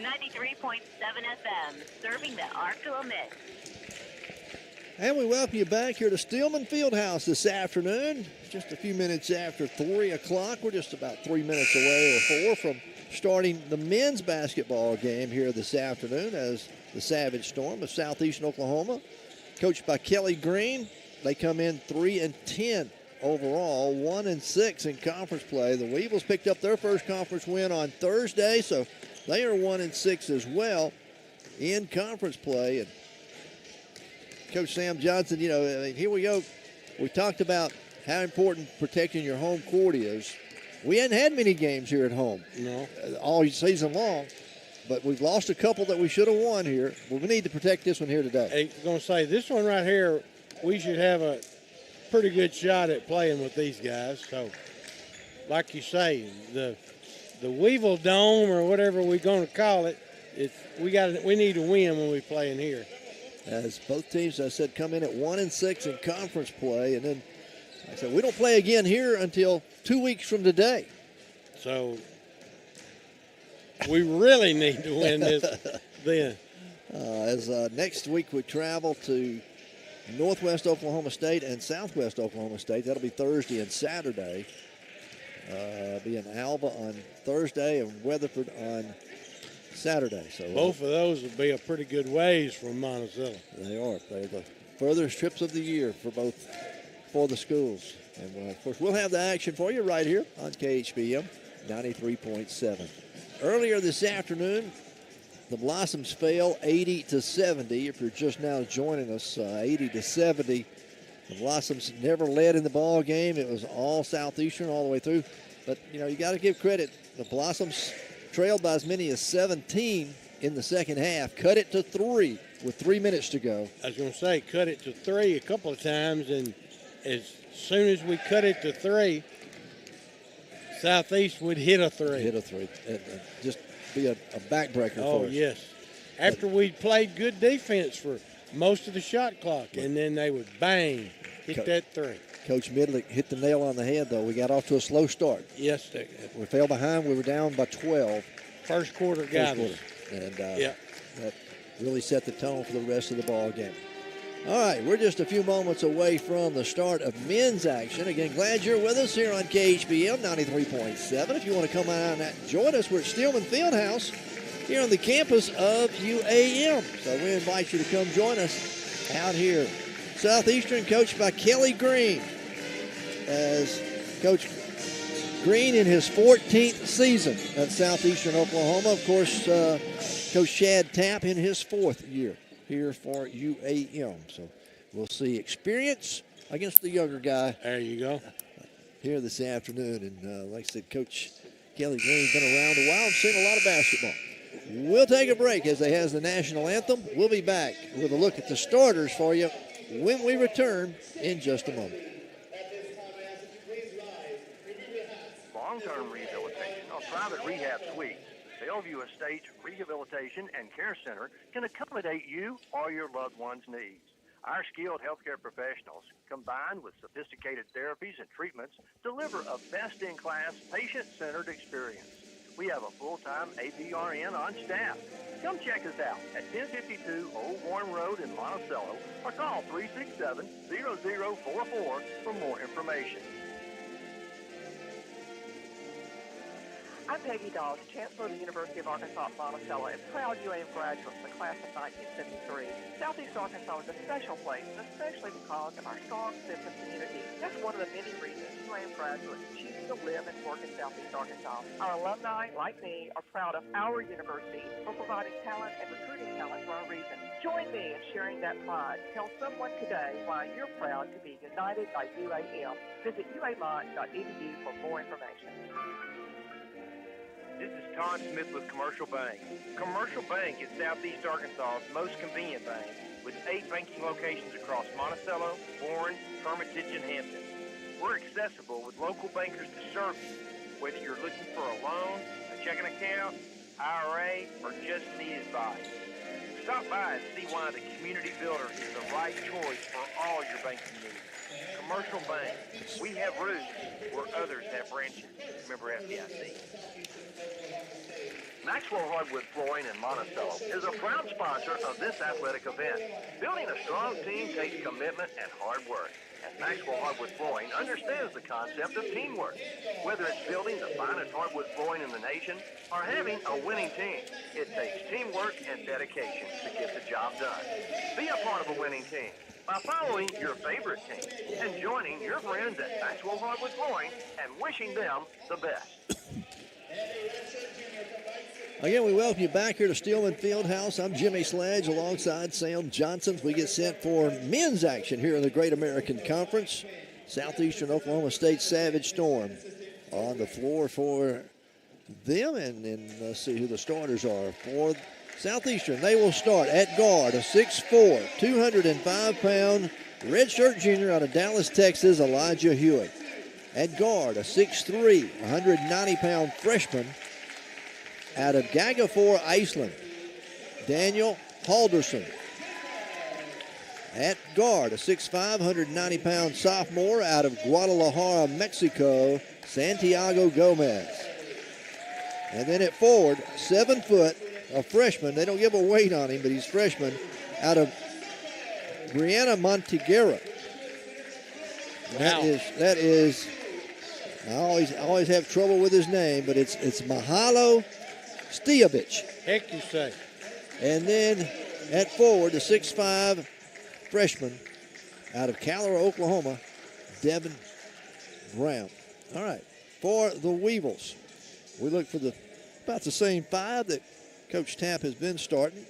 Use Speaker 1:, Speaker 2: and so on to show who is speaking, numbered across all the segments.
Speaker 1: 93.7 FM, serving the 𝗗𝗏𝗦𝗡.
Speaker 2: And we welcome you back here to Stillman Fieldhouse this afternoon. Just a few minutes after 3 o'clock. We're just about 3 minutes away or 4 from starting the men's basketball game here this afternoon as the Savage Storm of Southeastern Oklahoma, coached by Kelly Green. They come in 3-10 overall, 1-6 in conference play. The Weevils picked up their first conference win on Thursday, so they are 1-6 as well in conference play. And Coach Sam Johnson, you know, here we go. We talked about how important protecting your home court is. We hadn't had many games here at home all season long, but we've lost a couple that we should have won here. Well, we need to protect this one here today.
Speaker 3: I was going to say, this one right here, we should have a pretty good shot at playing with these guys. So, like you say, the Weevil Dome or whatever we're going to call it, we need to win when we play in here.
Speaker 2: As both teams, as I said, come in at 1-6 in conference play, and then, like I said, we don't play again here until 2 weeks from today.
Speaker 3: So we really need to win this then.
Speaker 2: Next week we travel to Northwest Oklahoma State and Southwest Oklahoma State. That'll be Thursday and Saturday. Be in Alva on Thursday and Weatherford on Saturday. So
Speaker 3: both of those will be a pretty good ways from Monticello.
Speaker 2: They are. They're the furthest trips of the year for the schools. And of course, we'll have the action for you right here on KHBM 93.7. Earlier this afternoon, the Blossoms fell 80-70. If you're just now joining us, 80-70. The Blossoms never led in the ball game. It was all Southeastern all the way through. But you know, you got to give credit. The Blossoms trailed by as many as 17 in the second half. Cut it to 3 with 3 minutes to go.
Speaker 3: I was going to say, cut it to 3 a couple of times, and as soon as we cut it to 3, Southeast would hit a 3.
Speaker 2: Hit a 3. And just be a backbreaker for us.
Speaker 3: Oh, yes. After we played good defense for most of the shot clock, and then they would bang, hit that 3.
Speaker 2: Coach Midlick hit the nail on the head, though. We got off to a slow start.
Speaker 3: Yes.
Speaker 2: We fell behind. We were down by 12.
Speaker 3: First quarter got us.
Speaker 2: And that really set the tone for the rest of the ball game. All right, we're just a few moments away from the start of men's action. Again, glad you're with us here on KHBM 93.7. If you want to come out and join us, we're at Stillman Fieldhouse here on the campus of UAM. So we invite you to come join us out here. Southeastern, coached by Kelly Green, as Coach Green in his 14th season at Southeastern Oklahoma. Of course, Coach Chad Tapp in his 4th year here for UAM. So we'll see experience against the younger guy.
Speaker 3: There you go.
Speaker 2: Here this afternoon. And like I said, Coach Kelly Green's been around a while and seen a lot of basketball. We'll take a break as they has the national anthem. We'll be back with a look at the starters for you when we return in just a moment.
Speaker 4: Long-term rehabilitation or private rehab suites. Bellevue Estates Rehabilitation and Care Center can accommodate you or your loved one's needs. Our skilled healthcare professionals, combined with sophisticated therapies and treatments, deliver a best-in-class, patient-centered experience. We have a full-time APRN on staff. Come check us out at 1052 Old Warren Road in Monticello or call 367-0044 for more information.
Speaker 5: I'm Peggy Dawes, Chancellor of the University of Arkansas at Monticello and proud UAM graduate from the class of 1973. Southeast Arkansas is a special place, especially because of our strong sense of community. That's one of the many reasons UAM graduates choose to live and work in Southeast Arkansas. Our alumni, like me, are proud of our university for providing talent and recruiting talent for our region. Join me in sharing that pride. Tell someone today why you're proud to be united by UAM. Visit uamont.edu for more information.
Speaker 4: This is Todd Smith with Commercial Bank. Commercial Bank is Southeast Arkansas's most convenient bank with 8 banking locations across Monticello, Warren, Hermitage, and Hampton. We're accessible with local bankers to serve you, whether you're looking for a loan, a checking account, IRA, or just need advice. Stop by and see why the Community Builder is the right choice for all your banking needs. commercial bank. We have roots where others have branches. Remember FDIC. Maxwell Hardwood Flooring in Monticello is a proud sponsor of this athletic event. Building a strong team takes commitment and hard work. And Maxwell Hardwood Flooring understands the concept of teamwork. Whether it's building the finest hardwood flooring in the nation or having a winning team, it takes teamwork and dedication to get the job done. Be a part of a winning team by following your favorite team and joining your friends at Maxwell Hardwood Flooring and wishing them the best.
Speaker 2: Again, we welcome you back here to Steelman Fieldhouse. I'm Jimmy Sledge alongside Sam Johnson. We get set for men's action here in the Great American Conference. Southeastern Oklahoma State Savage Storm on the floor for them. And let's see who the starters are for Southeastern. They will start at guard, a 6'4", 205-pound redshirt junior out of Dallas, Texas, Elijah Hewitt. At guard, a 6'3", 190-pound freshman out of Gagafor, Iceland, Daniel Halderson. At guard, a 6'5", 190-pound sophomore out of Guadalajara, Mexico, Santiago Gomez. And then at forward, 7 foot, a freshman. They don't give a weight on him, but he's freshman out of 𝗗𝗜𝗦𝗘𝗥. That is. I always have trouble with his name, but it's Monticello Athletics.
Speaker 3: Heck you say.
Speaker 2: And then at forward, the 6'5" freshman out of Calera, Oklahoma, Devin Brown. All right, for the Weevils, we look for about the same 5 that Coach Tapp has been starting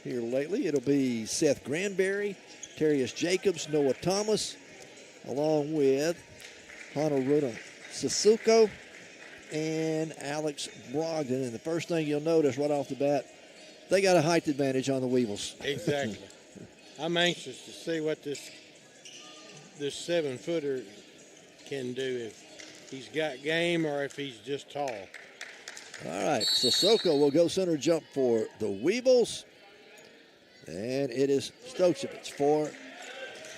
Speaker 2: here lately. It'll be Seth Granberry, Terrius Jacobs, Noah Thomas, along with Honorota Sissoko and Alex Brogdon. And the first thing you'll notice right off the bat, they got a height advantage on the Weevils.
Speaker 3: Exactly. I'm anxious to see what this 7-footer can do, if he's got game or if he's just tall.
Speaker 2: All right, Sissoko will go center jump for the Weevils. And it is Stokovich for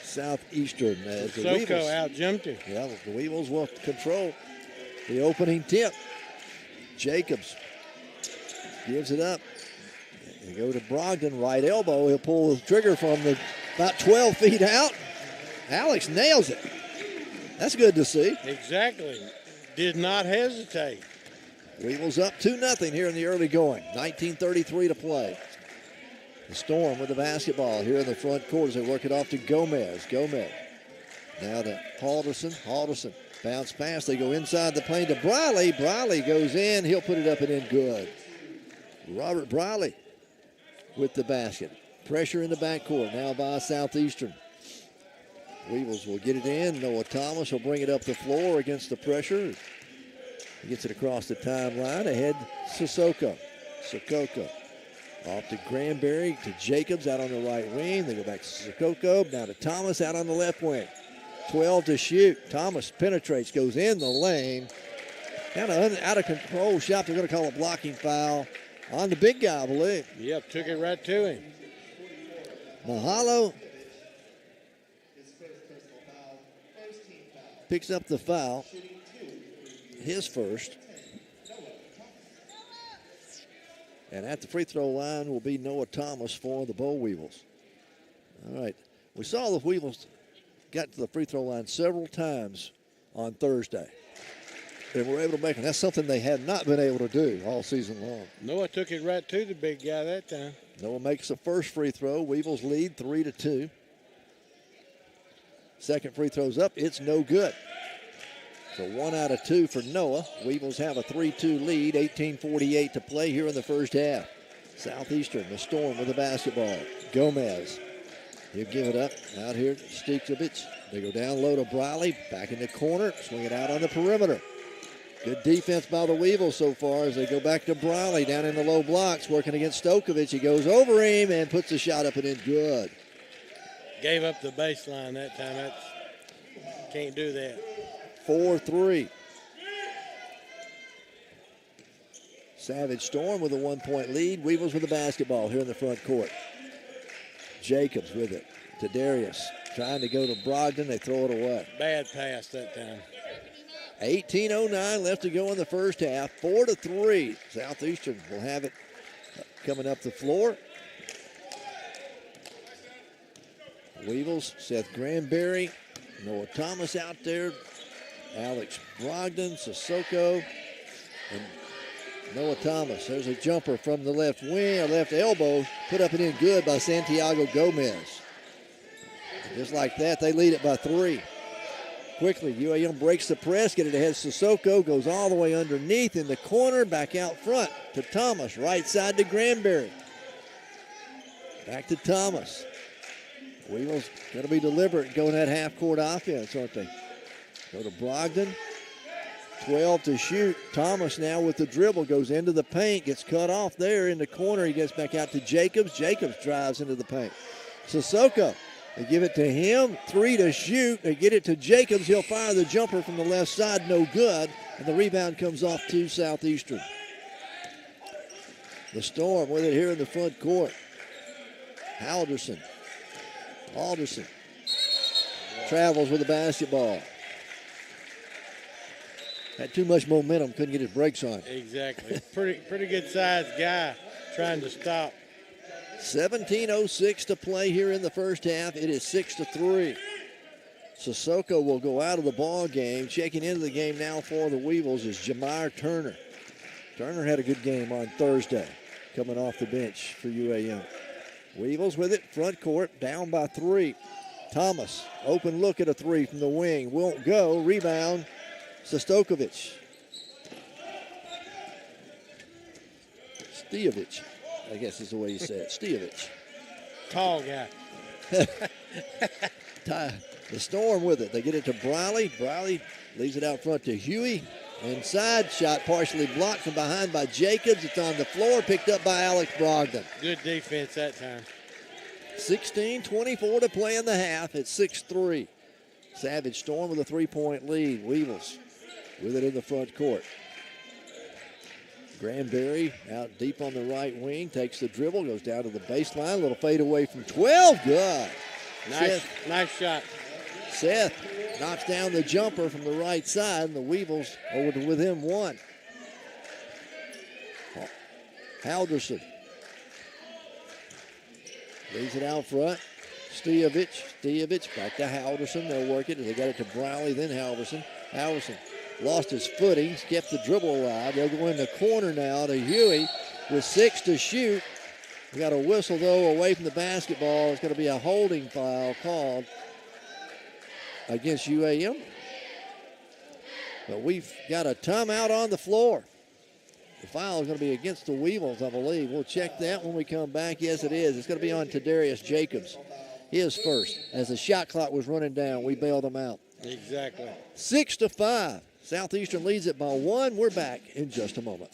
Speaker 2: Southeastern. As the
Speaker 3: Sissoko
Speaker 2: Weevils
Speaker 3: out-jumped him.
Speaker 2: Yeah, the Weevils will control the opening tip. Jacobs gives it up. They go to Brogdon, right elbow. He'll pull the trigger from about 12 feet out. Alex nails it. That's good to see.
Speaker 3: Exactly. Did not hesitate.
Speaker 2: Weevils up 2-0 here in the early going. 19:33 to play. The Storm with the basketball here in the front court as they work it off to Gomez. Now to Halderson. Halderson bounce pass. They go inside the paint to Briley. Briley goes in. He'll put it up and in good. Robert Briley with the basket. Pressure in the backcourt now by Southeastern. Weevils will get it in. Noah Thomas will bring it up the floor against the pressure. He gets it across the timeline. Ahead, Sissoko. Off to Granberry, to Jacobs out on the right wing. They go back to Sissoko. Now to Thomas out on the left wing. 12 to shoot. Thomas penetrates, goes in the lane. Kind of out of control shot. They're going to call a blocking foul on the big guy, I believe.
Speaker 3: Yep, took it right to him.
Speaker 2: Mahalo picks up the foul. His first. And at the free throw line will be Noah Thomas for the Boll Weevils. All right. We saw the Weevils got to the free throw line several times on Thursday. And were able to make it. That's something they have not been able to do all season long.
Speaker 3: Noah took it right to the big guy that time.
Speaker 2: Noah makes the first free throw. Weevils lead 3-2. Second free throw's up. It's no good. So 1 out of 2 for Noah. Weevils have a 3-2 lead. 18:48 to play here in the first half. Southeastern, the Storm with the basketball. Gomez. He'll give it up. Out here, Stokovich. They go down low to Briley. Back in the corner. Swing it out on the perimeter. Good defense by the Weevils so far as they go back to Briley down in the low blocks, working against Stokovich. He goes over him and puts the shot up and in good.
Speaker 3: Gave up the baseline that time. Can't do that.
Speaker 2: 4-3. Savage Storm with a 1-point lead. Weevils with the basketball here in the front court. Jacobs with it to Darius. trying to go to Brogdon. They throw it away.
Speaker 3: Bad pass that time.
Speaker 2: 18:09 left to go in the first half. 4-3. Southeastern will have it coming up the floor. Weevils, Seth Granberry, Noah Thomas out there, Alex Brogdon, Sissoko, and Noah Thomas. There's a jumper from the left wing, or left elbow, put up and in good by Santiago Gomez. Just like that, they lead it by 3. Quickly, UAM breaks the press, get it ahead. Sissoko goes all the way underneath in the corner, back out front to Thomas, right side to Granberry. Back to Thomas. Weevils got to be deliberate going that half-court offense, aren't they? Go to Brogdon. 12 to shoot. Thomas now with the dribble goes into the paint, gets cut off there in the corner. He gets back out to Jacobs. Jacobs drives into the paint. Sissoko, they give it to him. 3 to shoot. They get it to Jacobs. He'll fire the jumper from the left side. No good. And the rebound comes off to Southeastern. The Storm with it here in the front court. Alderson travels with the basketball. Had too much momentum, couldn't get his brakes on.
Speaker 3: Exactly. Pretty good sized guy trying to stop.
Speaker 2: 17:06 to play here in the first half. It is 6-3. Sissoko will go out of the ball game. Checking into the game now for the Weevils is Jamar Turner. Turner had a good game on Thursday, coming off the bench for UAM. Weevils with it, front court, down by 3. Thomas, open look at a 3 from the wing. Won't go. Rebound, Stojakovic. Stojakovic, I guess is the way you say it. Stojakovic.
Speaker 3: Tall guy.
Speaker 2: The Storm with it. They get it to Briley. Briley leaves it out front to Huey. Inside, shot partially blocked from behind by Jacobs. It's on the floor, picked up by Alex Brogdon.
Speaker 3: Good defense that time.
Speaker 2: 16:24 to play in the half. It's 6-3. Savage Storm with a 3-point lead. Weevils with it in the front court. Granberry out deep on the right wing, takes the dribble, goes down to the baseline. A little fade away from 12. Good.
Speaker 3: Nice shot.
Speaker 2: Seth knocks down the jumper from the right side, and the Weevils over to within 1. Halderson leaves it out front. Stojakovic back to Halderson. They'll work it. They got it to Briley, then Halderson. Halderson lost his footing, kept the dribble alive. They'll go in the corner now to Huey with 6 to shoot. We got a whistle, though, away from the basketball. It's going to be a holding foul called against UAM. But we've got a timeout on the floor. The foul is going to be against the Weevils, I believe. We'll check that when we come back. Yes, it is. It's going to be on Tadarius Jacobs. His first. As the shot clock was running down, we bailed him out.
Speaker 3: Exactly.
Speaker 2: 6-5. Southeastern leads it by 1. We're back in just a moment.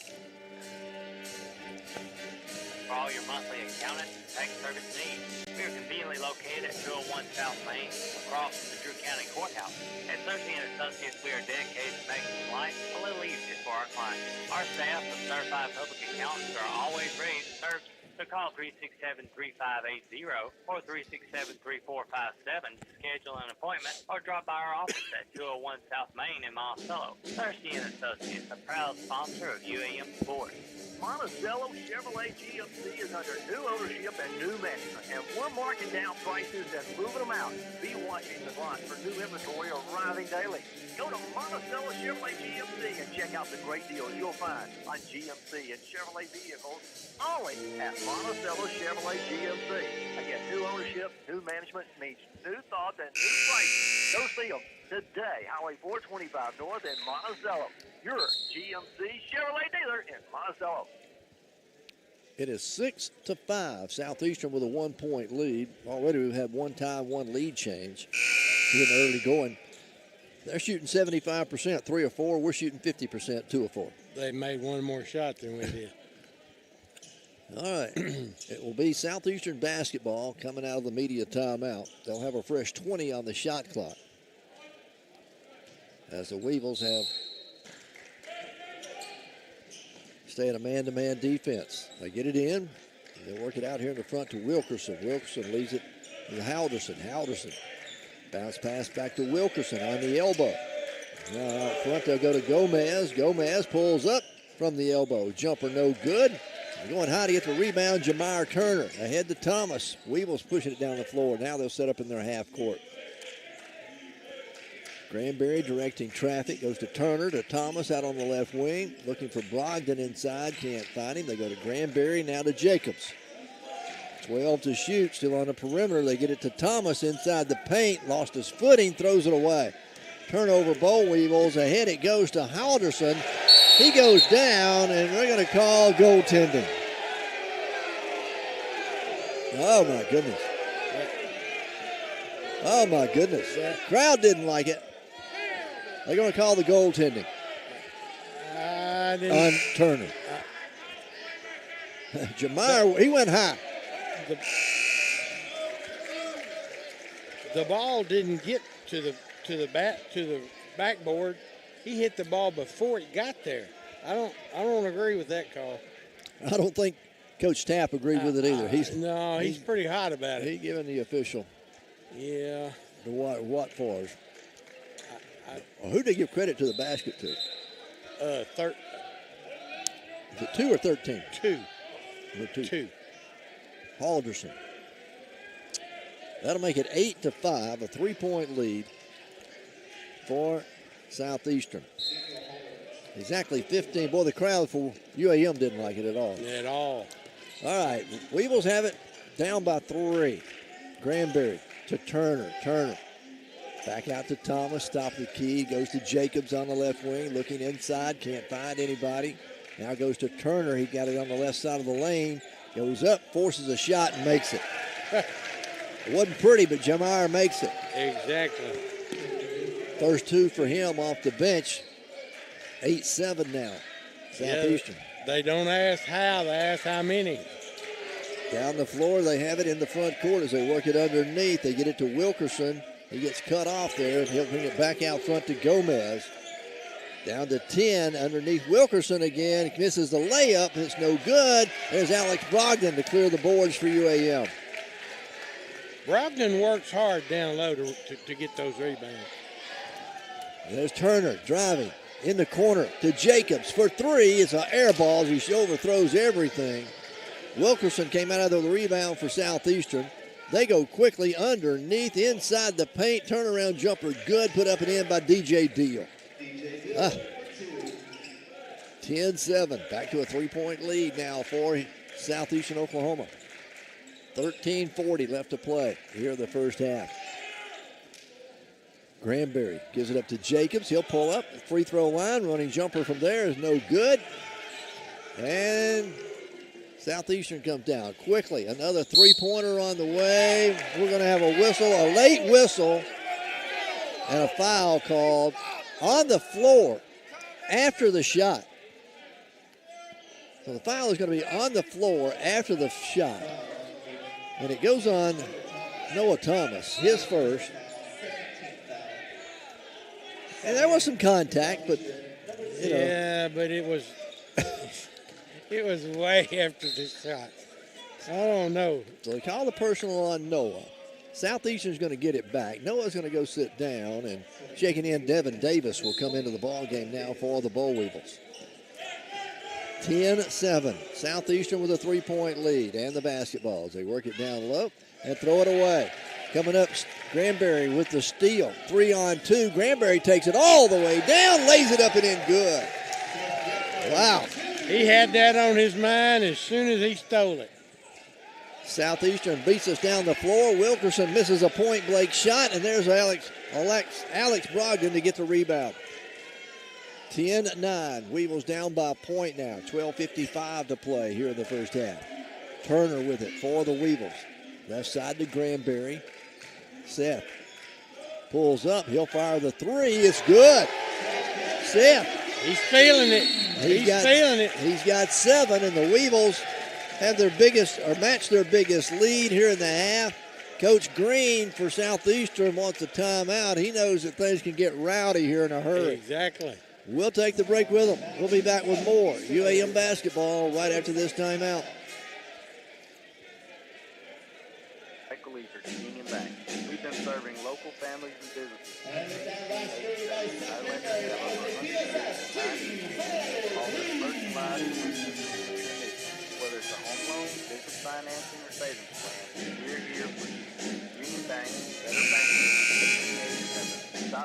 Speaker 6: For all your monthly accounting and tax service needs, we are conveniently located at 201 South Main, across from the Drew County Courthouse. At 13 Associates, we are dedicated to making life a little easier for our clients. Our staff of certified public accountants are always ready to serve you. So call 367-3580 or 367-3457 to schedule an appointment or drop by our office at 201 South Main in Monticello. Thirsty & Associates, a proud sponsor of UAM Sports.
Speaker 4: Monticello Chevrolet GMC is under new ownership and new management, and we're marking down prices and moving them out. Be watching the lot for new inventory arriving daily. Go to Monticello Chevrolet GMC and check out the great deals you'll find on GMC and Chevrolet vehicles only at Monticello Chevrolet GMC. Again, new ownership, new management means new thoughts and new prices. Go see them today, Highway 425 North in Monticello. Your GMC Chevrolet dealer in Monticello.
Speaker 2: It is 6-5. Southeastern with a 1-point lead. Already we've had one time, one lead change. Getting early going. They're shooting 75%, 3 or 4. We're shooting 50%, 2 or 4.
Speaker 3: They made one more shot than we did.
Speaker 2: All right. It will be Southeastern basketball coming out of the media timeout. They'll have a fresh 20 on the shot clock, as the Weevils have stay in a man-to-man defense. They get it in. They work it out here in the front to Wilkerson. Wilkerson leaves it to Halderson. Halderson Bounce pass back to Wilkerson on the elbow. Now out front, they'll go to Gomez. Gomez pulls up from the elbow. Jumper no good. They're going high to get the rebound. Jamar Turner ahead to Thomas. Weevils pushing it down the floor. Now they'll set up in their half court. Granberry directing traffic. Goes to Turner, to Thomas out on the left wing. Looking for Brogdon inside. Can't find him. They go to Granberry, now to Jacobs. 12 to shoot. Still on the perimeter. They get it to Thomas inside the paint. Lost his footing. Throws it away. Turnover, Boll Weevils. Ahead it goes to Halderson. He goes down, and they're going to call goaltending. Oh, my goodness. Oh, my goodness. Crowd didn't like it. They're going to call the goaltending on Turner. Jamar, he went high.
Speaker 3: The ball didn't get to the backboard. He hit the ball before it got there. I don't agree with that call.
Speaker 2: I don't think Coach Tapp agreed with it either.
Speaker 3: He's pretty hot about it.
Speaker 2: He's giving the official.
Speaker 3: Yeah.
Speaker 2: The what for? Who did they give credit to the basket to?
Speaker 3: Is
Speaker 2: it 2 or 13?
Speaker 3: 2.
Speaker 2: Two. Halderson. That'll make it 8-5, a 3-point lead for Southeastern. Exactly 15. Boy, the crowd for UAM didn't like it at all.
Speaker 3: At all.
Speaker 2: All right, Weevils have it down by 3. Granberry to Turner. Turner back out to Thomas. Stop the key. Goes to Jacobs on the left wing. Looking inside. Can't find anybody. Now goes to Turner. He got it on the left side of the lane. Goes up, forces a shot, and makes it. It wasn't pretty, but Jamar makes it.
Speaker 3: Exactly.
Speaker 2: First 2 for him off the bench. 8-7 now. Southeastern.
Speaker 3: Yeah, they don't ask how, they ask how many.
Speaker 2: Down the floor, they have it in the front court as they work it underneath. They get it to Wilkerson. He gets cut off there, and he'll bring it back out front to Gomez. Down to 10 underneath Wilkerson again. He misses the layup. It's no good. There's Alex Brogdon to clear the boards for UAM.
Speaker 3: Brogdon works hard down low to get those rebounds.
Speaker 2: There's Turner driving in the corner to Jacobs for 3. It's an air ball as he overthrows everything. Wilkerson came out of the rebound for Southeastern. They go quickly underneath, inside the paint. Turnaround jumper good, put up and in by DJ Deal. 10-7, back to a 3-point lead now for Southeastern Oklahoma. 13:40 left to play here in the first half. Granberry gives it up to Jacobs. He'll pull up, free throw line, running jumper from there is no good. And Southeastern comes down quickly. Another 3-pointer on the way. We're going to have a whistle, a late whistle, and a foul called on the floor after the shot. So the foul is going to be on the floor after the shot. And it goes on Noah Thomas, his first. And there was some contact, but
Speaker 3: yeah, but it was it was way after the shot. I don't know.
Speaker 2: So they call the personal on Noah. Southeastern's going to get it back. Noah's going to go sit down, and checking in Devin Davis will come into the ball game now for the Boll Weevils. 10-7. Southeastern with a 3-point lead and the basketballs. They work it down low and throw it away. Coming up, Granberry with the steal. 3-on-2. Granberry takes it all the way down, lays it up and in good. Wow.
Speaker 3: He had that on his mind as soon as he stole it.
Speaker 2: Southeastern beats us down the floor. Wilkerson misses a point-blank shot, and there's Alex Brogdon to get the rebound. 10-9. Weevils down by a point now. 12:55 to play here in the first half. Turner with it for the Weevils. Left side to Granberry. Seth pulls up. He'll fire the 3. It's good. Seth.
Speaker 3: He's feeling it. He's feeling it.
Speaker 2: He's got 7, and the Weevils have match their biggest lead here in the half. Coach Green for Southeastern wants a timeout. He knows that things can get rowdy here in a hurry.
Speaker 3: Exactly.
Speaker 2: We'll take the break with them. We'll be back with more UAM basketball right after this timeout.
Speaker 4: Michael Leaser, Union Bank. We've been serving local families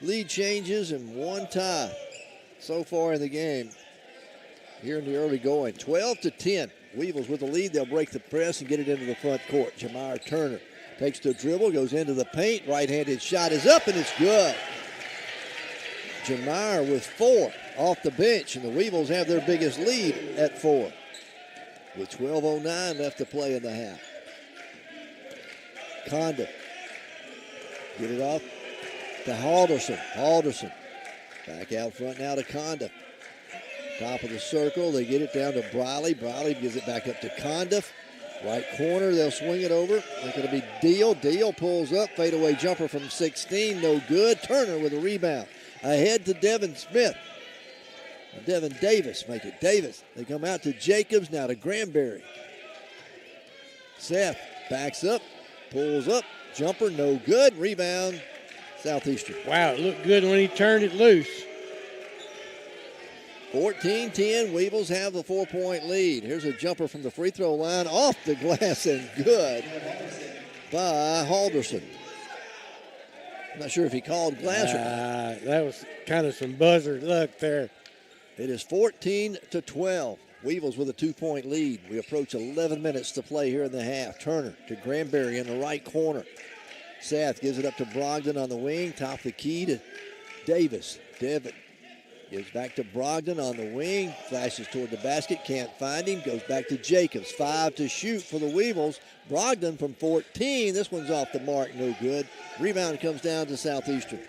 Speaker 2: 2 lead changes and 1 tie so far in the game here in the early going. 12-10. Weevils with the lead. They'll break the press and get it into the front court. 𝗗𝗏 Turner takes the dribble, goes into the paint. Right-handed shot is up, and it's good. 𝗗𝗏 with 4 off the bench, and the Weevils have their biggest lead at 4 with 12:09 left to play in the half. 𝗗𝗜𝗦𝗖𝗟𝗔𝗜𝗠𝗘𝗥. Get it off to 𝗗𝗠𝗏𝗓𝒛. 𝗗𝗠𝗏𝗛𝒛 back out front now to 𝗗𝗜𝗦𝗓𝒛. Top of the circle, they get it down to 𝗚𝗚ley. 𝗚𝗚ley gives it back up to 𝗗𝗚𝗏. Right corner, they'll swing it over. It's going to be Deal. Deal pulls up, fadeaway jumper from 16, no good. Turner with a rebound. Ahead to Devin Smith. Devin Davis make it. Davis, they come out to Jacobs, now to Granberry. Seth backs up, pulls up, jumper, no good. Rebound, Southeastern.
Speaker 3: Wow, it looked good when he turned it loose.
Speaker 2: 14-10, Weevils have the 4-point lead. Here's a jumper from the free throw line, off the glass and good by 𝗗𝗏𝗏𝗛𝗏. I'm not sure if he called glass or not.
Speaker 3: That was kind of some buzzer luck there.
Speaker 2: It is 14-12. Weevils with a 2-point lead. We approach 11 minutes to play here in the half. Turner to Granberry in the right corner. Seth gives it up to Brogdon on the wing. Top of the key to Davis. Devitt gives back to Brogdon on the wing. Flashes toward the basket. Can't find him. Goes back to Jacobs. 5 to shoot for the Weevils. Brogdon from 14. This one's off the mark. No good. Rebound comes down to Southeastern.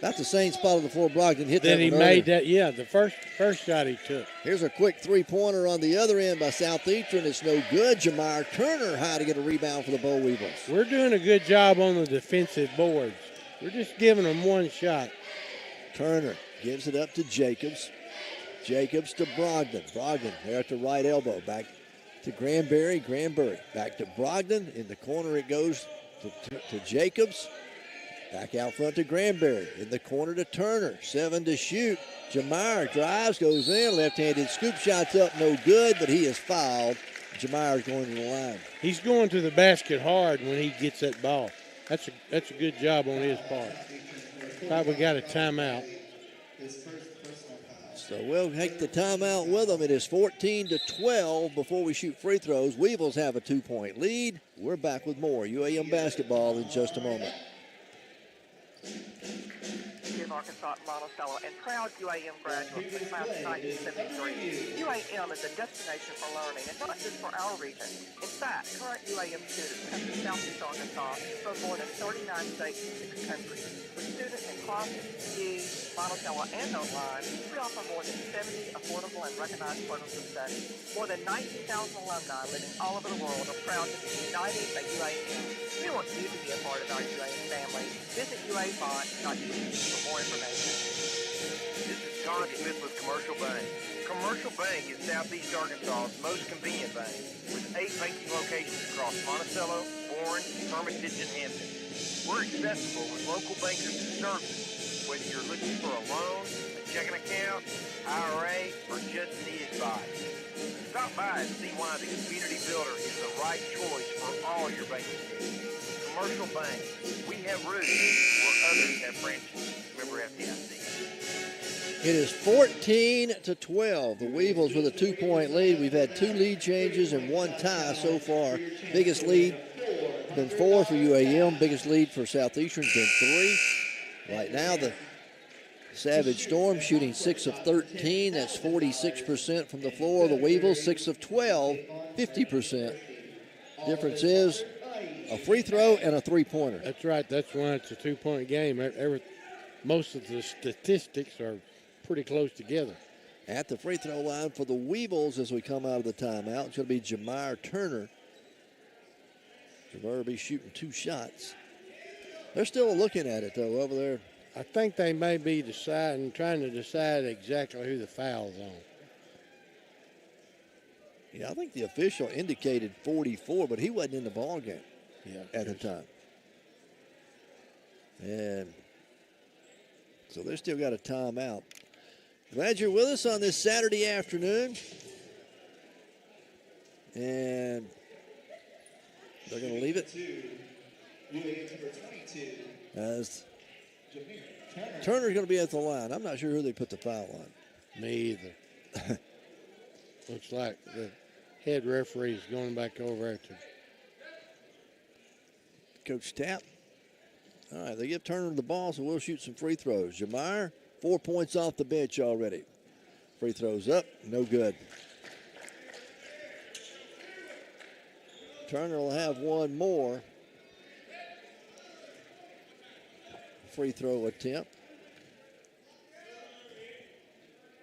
Speaker 2: That's the same spot on the floor Brogdon hit that
Speaker 3: Then he
Speaker 2: one
Speaker 3: made
Speaker 2: earlier.
Speaker 3: that, yeah, the first shot he took.
Speaker 2: Here's a quick three-pointer on the other end by Southeastern. It's no good. 𝗗𝗏 Turner high to get a rebound for the Boll Weevils.
Speaker 3: We're doing a good job on the defensive boards. We're just giving them one shot.
Speaker 2: Turner gives it up to Jacobs. Jacobs to Brogdon. Brogdon there at the right elbow. Back to Granberry. Granberry back to Brogdon. In the corner it goes to Jacobs. Back out front to Granberry. In the corner to Turner. 7 to shoot. 𝗗𝗏 drives, goes in. Left-handed scoop shots up, no good, but he is fouled. 𝗗𝗏 is going to the line.
Speaker 3: He's going to the basket hard when he gets that ball. That's a good job on his part. Thought we got a timeout.
Speaker 2: So we'll take the timeout with them. It is 14-12 before we shoot free throws. Weevils have a 2-point lead. We're back with more UAM basketball in just a moment.
Speaker 5: Arkansas, Monticello, and proud UAM graduates of the class of 1973. UAM is a destination for learning, and not just for our region. In fact, current UAM students come to Southeast Arkansas from more than 39 states and 6 countries. With students in classes, Monticello, and online, we offer more than 70 affordable and recognized programs of study. More than 19,000 alumni living all over the world are proud to be united at UAM. We want you to be a part of our UAM family. Visit uamont.edu for more information.
Speaker 4: This is John Smith with Commercial Bank. Commercial Bank is Southeast Arkansas's most convenient bank, with 8 banking locations across Monticello, Warren, Hermitage, and Hampton. We're accessible with local bankers to serve you, whether you're looking for a loan, a checking account, IRA, or just need advice. Stop by and see why the Community Builder is the right choice for all your banking needs. Commercial Bank. We have roots where others have branches. Member FDIC.
Speaker 2: It is 14-12. The Weevils with a 2-point lead. We've had 2 lead changes and 1 tie so far. Biggest lead been 4 for UAM. Biggest lead for Southeastern been 3. Right now, the Savage Storm shooting 6 of 13. That's 46% from the floor. The Weevils 6 of 12, 50%. Difference is a free throw and a 3-pointer.
Speaker 3: That's right. That's why it's a 2-point game. Most of the statistics are pretty close together.
Speaker 2: At the free throw line for the Weevils as we come out of the timeout, it's going to be 𝗗𝗜𝗏. Jamar will be shooting 2 shots. They're still looking at it, though, over there.
Speaker 3: I think they may be trying to decide exactly who the foul's on.
Speaker 2: Yeah, I think the official indicated 44, but he wasn't in the ball game at the time. And so they're still got a timeout. Glad you're with us on this Saturday afternoon. And they're going to leave it as Turner's going to be at the line. I'm not sure who they put the foul on.
Speaker 3: Me either. Looks like the head referee is going back over there to
Speaker 2: Coach Tapp. All right, they give Turner the ball, so we'll shoot some free throws. 𝗗𝗏, 4 points off the bench already. Free throws up, no good. Turner will have 1 more free throw attempt.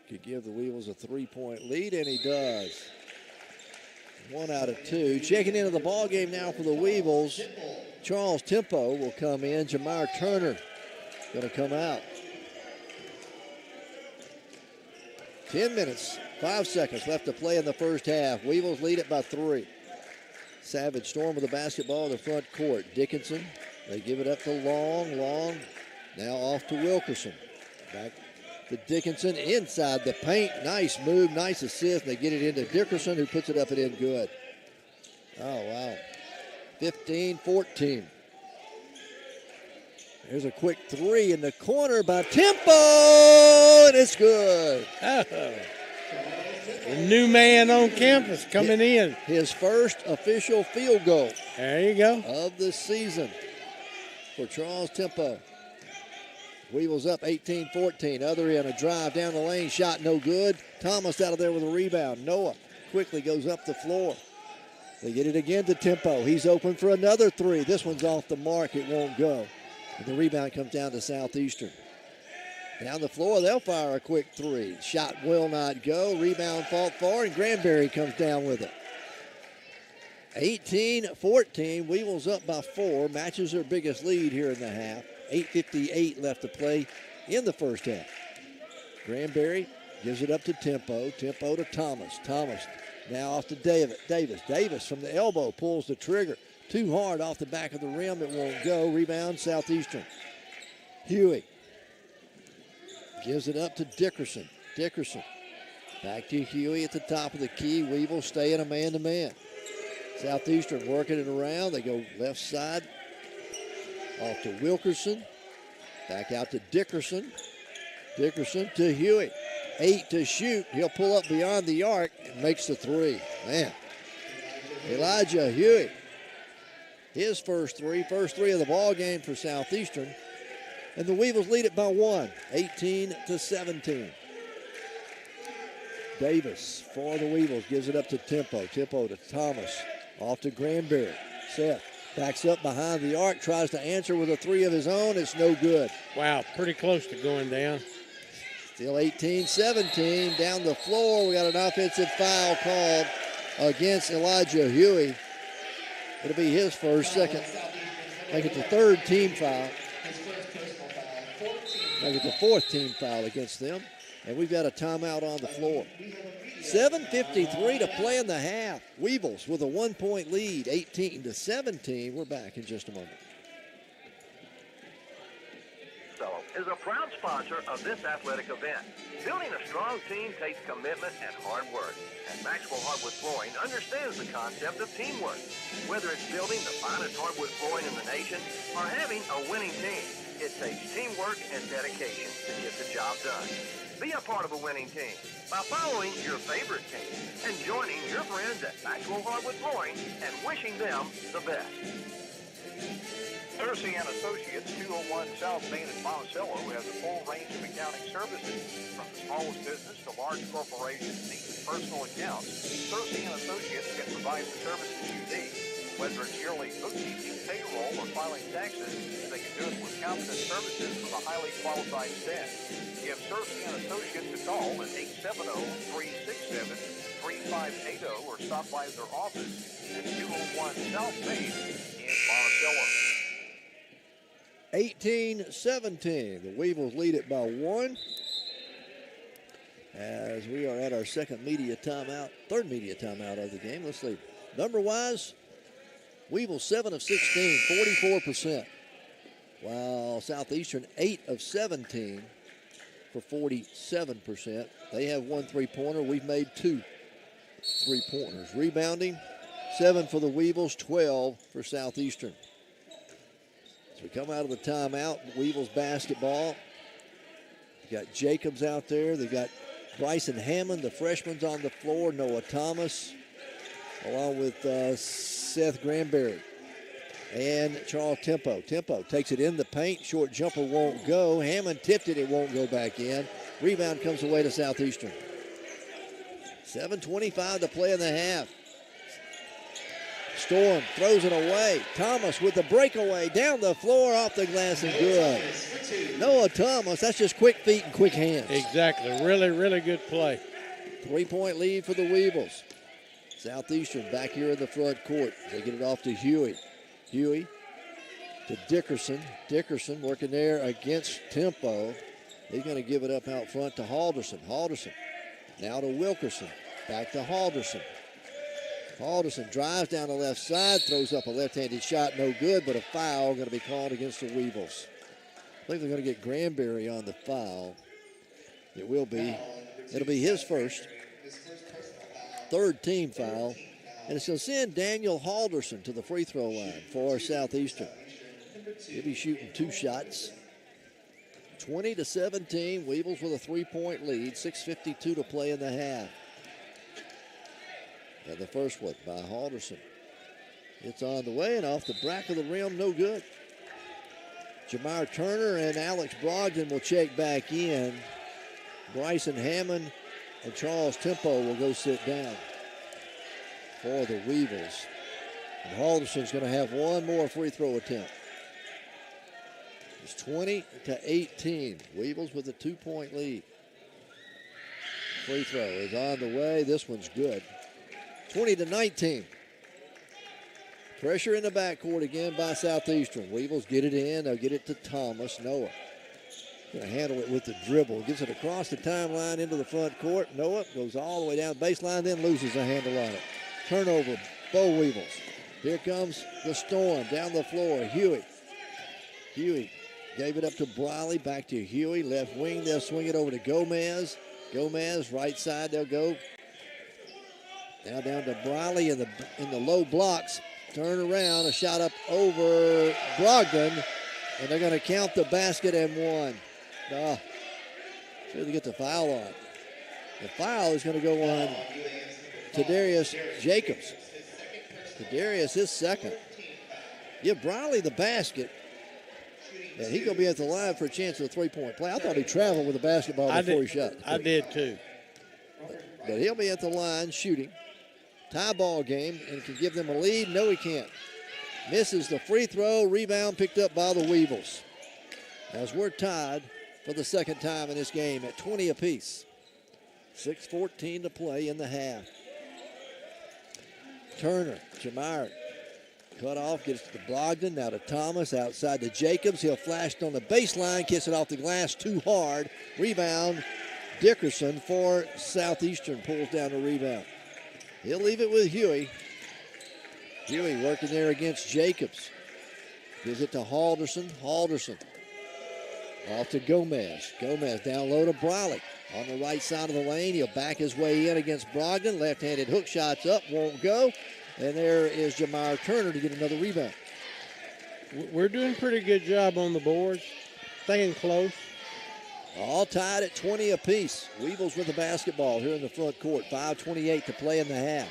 Speaker 2: Could give the Weevils a 3-point lead, and he does. 1 out of 2. Checking into the ball game now for the Weevils. Charles Tempo will come in. Jamar Turner going to come out. 10 minutes, 5 seconds left to play in the first half. Weevils lead it by 3. Savage Storm with the basketball in the front court. Dickinson, they give it up to Long. Now off to Wilkerson. Back to Dickinson inside the paint. Nice move, nice assist. They get it into Dickerson, who puts it up and in good. Oh, wow. 15-14. There's a quick 3 in the corner by Tempo, and it's good.
Speaker 3: The new man on campus coming in.
Speaker 2: His first official field goal.
Speaker 3: There you go.
Speaker 2: Of the season for Charles Tempo. Weevils up 18-14. Other end, a drive down the lane, shot no good. Thomas out of there with a rebound. Noah quickly goes up the floor. They get it again to Tempo. He's open for another 3. This one's off the mark. It won't go. And the rebound comes down to Southeastern. Down the floor, they'll fire a quick 3. Shot will not go. Rebound fought for, and Granberry comes down with it. 18-14. Weevils up by 4. Matches their biggest lead here in the half. 8:58 left to play in the first half. Granberry gives it up to Tempo. Tempo to Thomas. Thomas now off to Davis. Davis from the elbow pulls the trigger. Too hard off the back of the rim. It won't go. Rebound Southeastern. Huey gives it up to Dickerson. Dickerson back to Huey at the top of the key. Weevil stay in a man-to-man. Southeastern working it around. They go left side. Off to Wilkerson. Back out to Dickerson. Dickerson to Huey. 8 to shoot. He'll pull up beyond the arc and makes the 3. Man. Elijah Huey. His first 3 of the ball game for Southeastern. And the Weevils lead it by 1, 18-17. Davis for the Weevils gives it up to Tempo. Tempo to Thomas. Off to Granberry. Seth backs up behind the arc, tries to answer with a 3 of his own. It's no good.
Speaker 3: Wow, pretty close to going down.
Speaker 2: Still 18-17. Down the floor, we got an offensive foul called against Elijah Huey. It'll be his first, second. Make it the 3rd team foul. Make it the 4th team foul against them. And we've got a timeout on the floor. 7:53 to play in the half. Weevils with a 1-point lead, 18-17. We're back in just a moment.
Speaker 4: Monticello is a proud sponsor of this athletic event. Building a strong team takes commitment and hard work, and Maxwell Hardwood Flooring understands the concept of teamwork. Whether it's building the finest hardwood flooring in the nation or having a winning team, it takes teamwork and dedication to get the job done. Be a part of a winning team by following your favorite team and joining your friends at Maxwell Hardwood Flooring and wishing them the best.
Speaker 7: 𝗗𝗜𝗦𝗖𝗟𝗔𝗜𝗍𝗂 and Associates, 201 South Main in Monticello, has a full range of accounting services. From the smallest business to large corporations needing personal accounts, 𝗗𝗜𝗦𝗖𝗟𝗔𝗜𝗠𝗘𝗥 can provide the services you need. Whether it's yearly bookkeeping, payroll, or filing taxes, they can do it with competent services from a highly qualified staff. Give 𝗗𝗜𝗦 and Associates a call at 870-367-3580 or stop by their office at 201 South Main in Monticello.
Speaker 2: 18-17. The Weevils lead it by 1. As we are at our third media timeout of the game. Let's see. Number-wise, Weevils 7 of 16, 44%. While Southeastern 8 of 17 for 47%. They have 1 3-pointer. We've made 2 3-pointers. Rebounding, 7 for the Weevils, 12 for Southeastern. As we come out of the timeout, Weevils basketball. You got Jacobs out there. They got Bryson Hammond, the freshman's on the floor. Noah Thomas, along with Seth Granberry and Charles Tempo. Tempo takes it in the paint. Short jumper won't go. Hammond tipped it. It won't go back in. Rebound comes away to Southeastern. 7:25 to play in the half. Storm throws it away. Thomas with the breakaway down the floor, off the glass and good. Noah Thomas, that's just quick feet and quick hands.
Speaker 3: Exactly. Really, really good play.
Speaker 2: 3-point lead for the Weevils. Southeastern back here in the front court. They get it off to Huey. Huey to Dickerson. Dickerson working there against Tempo. He's going to give it up out front to Halderson. Halderson now to Wilkerson. Back to Halderson. Halderson drives down the left side, throws up a left-handed shot, no good, but a foul going to be called against the Weevils. I think they're going to get Granberry on the foul. It will be. It'll be his first. Third team foul. And it's going to send Daniel Halderson to the free throw line for Southeastern. He'll be shooting 2 shots. 20-17. Weevils with a 3-point lead. 6:52 to play in the half. And the first one by Halderson. It's on the way and off the back of the rim, no good. Jamar Turner and Alex Brogdon will check back in. Bryson Hammond and Charles Tempo will go sit down for the Weevils. And Halderson's going to have one more free throw attempt. It's 20-18. Weevils with a 2-point lead. Free throw is on the way. This one's good. 20-19. Pressure in the backcourt again by Southeastern. Weevils get it in. They'll get it to Thomas. Noah going to handle it with the dribble. Gets it across the timeline into the front court. Noah goes all the way down the baseline, then loses a handle on it. Turnover, Boll Weevils. Here comes the Storm down the floor. Huey. Huey gave it up to Briley. Back to Huey. Left wing, they'll swing it over to Gomez. Gomez, right side, they'll go. Now down to Briley in the low blocks. Turn around, a shot up over Brogdon, and they're going to count the basket and one. Should they get the foul on. The foul is going to go on to Darius Jacobs. To Darius, his second. Give Briley the basket, and he's going to be at the line for a chance of a 3-point play. I thought he traveled with the basketball before he shot.
Speaker 3: I did too.
Speaker 2: But he'll be at the line shooting. Tie ball game and can give them a lead. No, he can't. Misses the free throw. Rebound picked up by the Weevils. As we're tied for the second time in this game at 20 apiece. 6:14 to play in the half. Turner, Jamar, cut off, gets to Brogdon, now to Thomas, outside to Jacobs. He'll flash it on the baseline, kiss it off the glass too hard. Rebound, Dickerson for Southeastern pulls down the rebound. He'll leave it with Huey. Huey working there against Jacobs. Gives it to Halderson. Halderson off to Gomez. Gomez down low to Briley. On the right side of the lane, he'll back his way in against Brogdon. Left-handed hook shots up, won't go. And there is Jamar Turner to get another rebound.
Speaker 3: We're doing a pretty good job on the boards. Staying close.
Speaker 2: All tied at 20 apiece. Weevils with the basketball here in the front court. 5:28 to play in the half.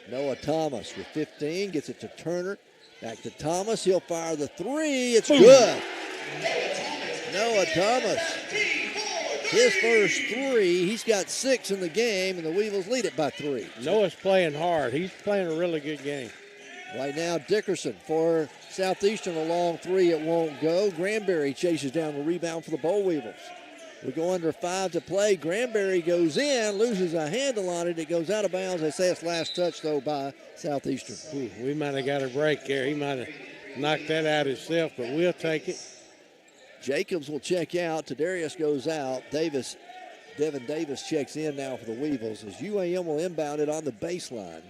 Speaker 2: Noah Thomas with 15, gets it to Turner. Back to Thomas, he'll fire the three, it's good. Noah Thomas, his first three, he's got 6 in the game, and the Weevils lead it by 3.
Speaker 3: Noah's playing hard. He's playing a really good game.
Speaker 2: Right now, Dickerson for Southeastern, a long three, it won't go. Granberry chases down the rebound for the Boll Weevils. We go under 5 to play. Granberry goes in, loses a handle on it. It goes out of bounds. They say it's last touch, though, by Southeastern.
Speaker 3: Ooh, we might have got a break there. He might have knocked that out himself, but we'll take it.
Speaker 2: Jacobs will check out. Tadarius goes out. Devin Davis checks in now for the Weevils as UAM will inbound it on the baseline.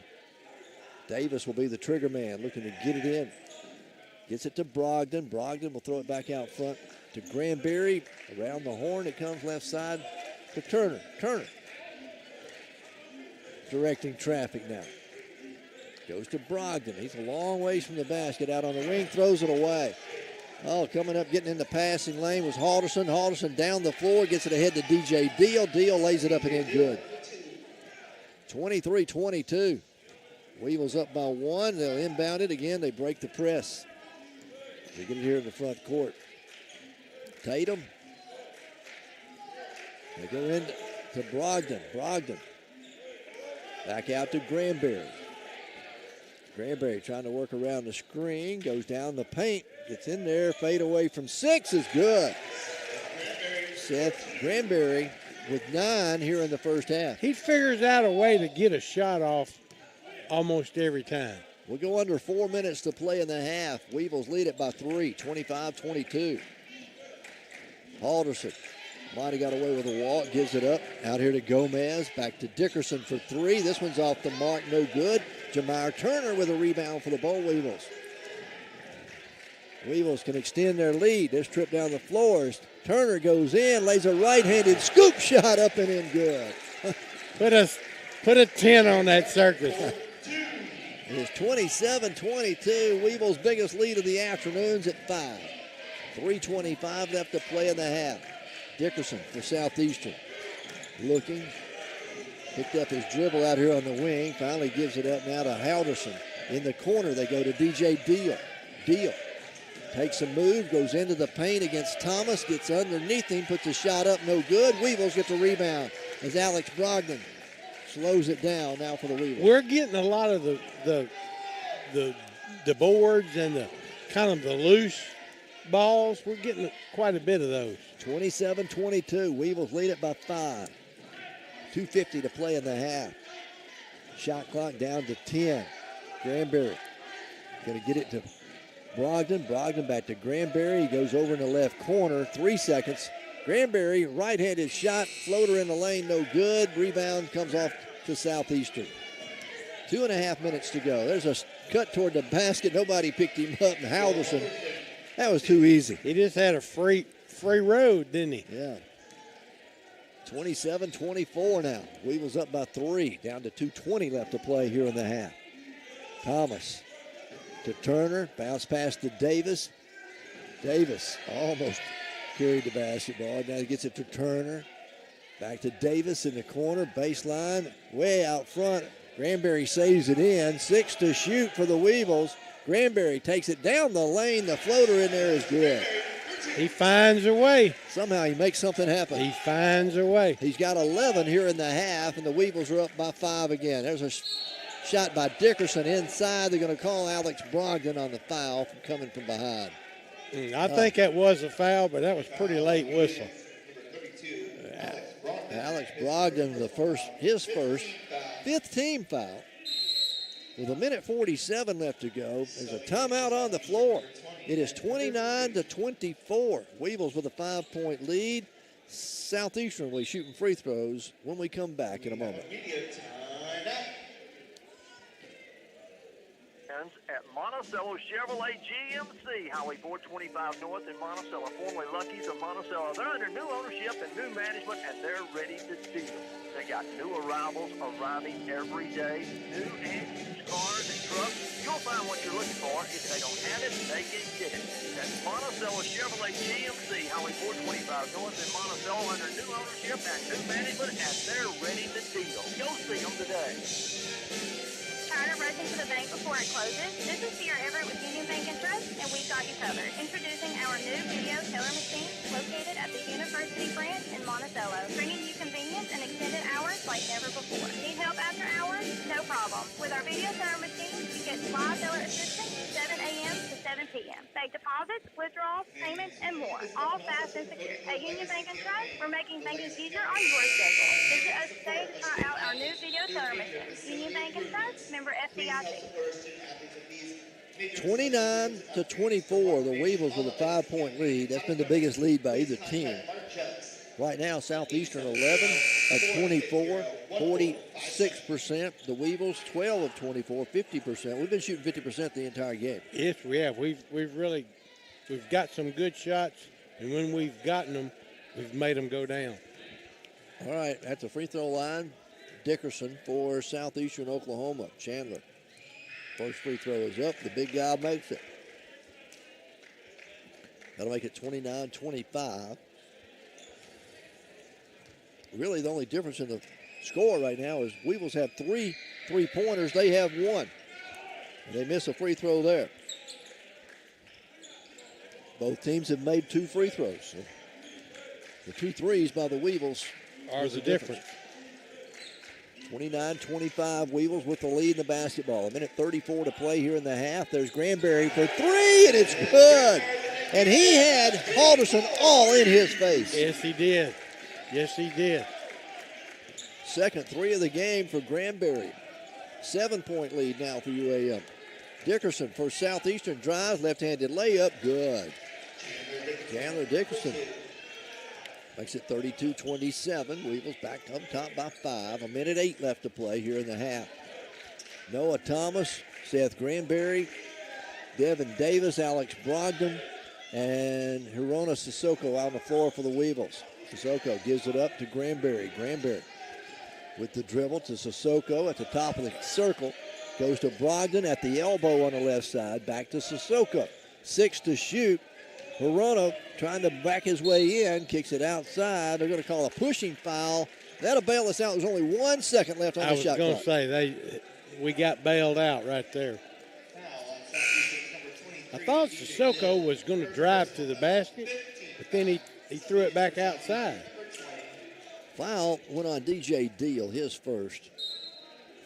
Speaker 2: Davis will be the trigger man, looking to get it in. Gets it to Brogdon. Brogdon will throw it back out front to Granberry. Around the horn, it comes left side to Turner. Turner directing traffic now. Goes to Brogdon. He's a long ways from the basket. Out on the wing, throws it away. Oh, coming up, getting in the passing lane was Halderson. Halderson down the floor, gets it ahead to DJ Deal. Deal lays it up and in good. 23-22. Weevils up by 1. They'll inbound it again. They break the press. They get it here in the front court. Tatum. They go in to Brogdon. Brogdon. Back out to Granberry. Granberry trying to work around the screen. Goes down the paint. Gets in there. Fade away from 6 is good. Seth Granberry with 9 here in the first half.
Speaker 3: He figures out a way to get a shot off almost every time.
Speaker 2: We'll go under 4 minutes to play in the half. Weevils lead it by 3, 25-22. Halderson might have got away with a walk, gives it up. Out here to Gomez, back to Dickerson for 3. This one's off the mark, no good. Jamar Turner with a rebound for the Boll Weevils. Weevils can extend their lead. This trip down the floors. Turner goes in, lays a right-handed scoop shot up and in good.
Speaker 3: Put a 10 on that circus.
Speaker 2: It is 27-22. Weevils' biggest lead of the afternoon's at 5. 3:25 left to play in the half. Dickerson for Southeastern. Looking. Picked up his dribble out here on the wing. Finally gives it up now to Halderson. In the corner, they go to DJ Deal. Deal takes a move, goes into the paint against Thomas, gets underneath him, puts a shot up, no good. Weevils get the rebound as Alex Brogdon slows it down now for the Weevils.
Speaker 3: We're getting a lot of the boards and the kind of the loose balls. We're getting quite a bit of those.
Speaker 2: 27-22. Weevils lead it by 5. 2:50 to play in the half. Shot clock down to 10. Granberry going to get it to Brogdon. Brogdon back to Granberry. He goes over in the left corner. 3 seconds. Granberry, right-handed shot, floater in the lane, no good. Rebound comes off to Southeastern. 2.5 minutes to go. There's a cut toward the basket. Nobody picked him up. And Halderson, that was too easy.
Speaker 3: He just had a free road, didn't he?
Speaker 2: Yeah. 27-24 now. Weevils up by 3. Down to 2:20 left to play here in the half. Thomas to Turner. Bounce pass to Davis. Davis almost carried the basketball. Now he gets it to Turner. Back to Davis in the corner. Baseline. Way out front. Granberry saves it in. 6 to shoot for the Weevils. Granberry takes it down the lane. The floater in there is good.
Speaker 3: He finds a way.
Speaker 2: Somehow he makes something happen.
Speaker 3: He finds a way.
Speaker 2: He's got 11 here in the half, and the Weevils are up by 5 again. There's a shot by Dickerson inside. They're going to call Alex Brogdon on the foul from coming from behind.
Speaker 3: I think that was a foul, but that was pretty late whistle.
Speaker 2: Alex Brogdon, his first, 5th team foul. With 1:47 left to go, there's a timeout on the floor. It is 29-24. Weevils with a 5-point lead. Southeastern will be shooting free throws when we come back in a moment.
Speaker 4: At Monticello Chevrolet GMC, Highway 425 North in Monticello, formerly Lucky's of Monticello. They're under new ownership and new management, and they're ready to deal. They got new arrivals arriving every day, new and used cars and trucks. You'll find what you're looking for. If they don't have it, they can get it. At Monticello Chevrolet GMC, Highway 425 North in Monticello under new ownership and new management, and they're ready to deal. Go see them today.
Speaker 8: Tired of rushing to the bank before it closes? This is Sierra Everett with Union Bank and Trust, and we've got you covered. Introducing our new video teller machine located at the University branch in Monticello, bringing you convenience and extended hours like never before. Need help after hours? No problem. With our video teller machine, you get live teller assistance 7 a.m. to 7 p.m. Bank deposits, withdrawals, payments, and more. All fast and secure. At Union Bank and Trust, we're making banking easier on your schedule. Visit us today to try out our new video teller machine. Union Bank and Trust, member FDIC.
Speaker 2: 29-24, the Weevils with a 5-point lead. That's been the biggest lead by either team. Right now, Southeastern 11 of 24, 46%. The Weevils 12 of 24, 50%. We've been shooting 50% the entire game.
Speaker 3: Yes, we have. We've got some good shots, and when we've gotten them, we've made them go down.
Speaker 2: All right, at the free throw line, Dickerson for Southeastern Oklahoma. Chandler. First free throw is up. The big guy makes it. That'll make it 29-25. Really, the only difference in the score right now is Weevils have 3 3-pointers. They have 1. They miss a free throw there. Both teams have made 2 free throws. So the 2 threes by the Weevils
Speaker 3: are the difference.
Speaker 2: 29-25, Weevils with the lead in the basketball. 1:34 to play here in the half. There's Granberry for 3, and it's good. And he had Halderson all in his face.
Speaker 3: Yes, he did. Yes, he did.
Speaker 2: Second 3 of the game for Granberry. 7-point lead now for UAM. Dickerson for Southeastern drives, left-handed layup, good. Chandler Dickerson makes it 32-27. Weevils back up top by 5. 1:08 left to play here in the half. Noah Thomas, Seth Granberry, Devin Davis, Alex Brogdon, and Hirona Sissoko out on the floor for the Weevils. Sissoko gives it up to Granberry. Granberry with the dribble to Sissoko at the top of the circle. Goes to Brogdon at the elbow on the left side. Back to Sissoko. 6 to shoot. Hirona trying to back his way in. Kicks it outside. They're going to call a pushing foul. That'll bail us out. There's only 1 second left on the shot clock.
Speaker 3: I was going to say, we got bailed out right there. I thought Sissoko was going to drive to the basket, but then he threw it back outside.
Speaker 2: Foul went on DJ Deal, his first.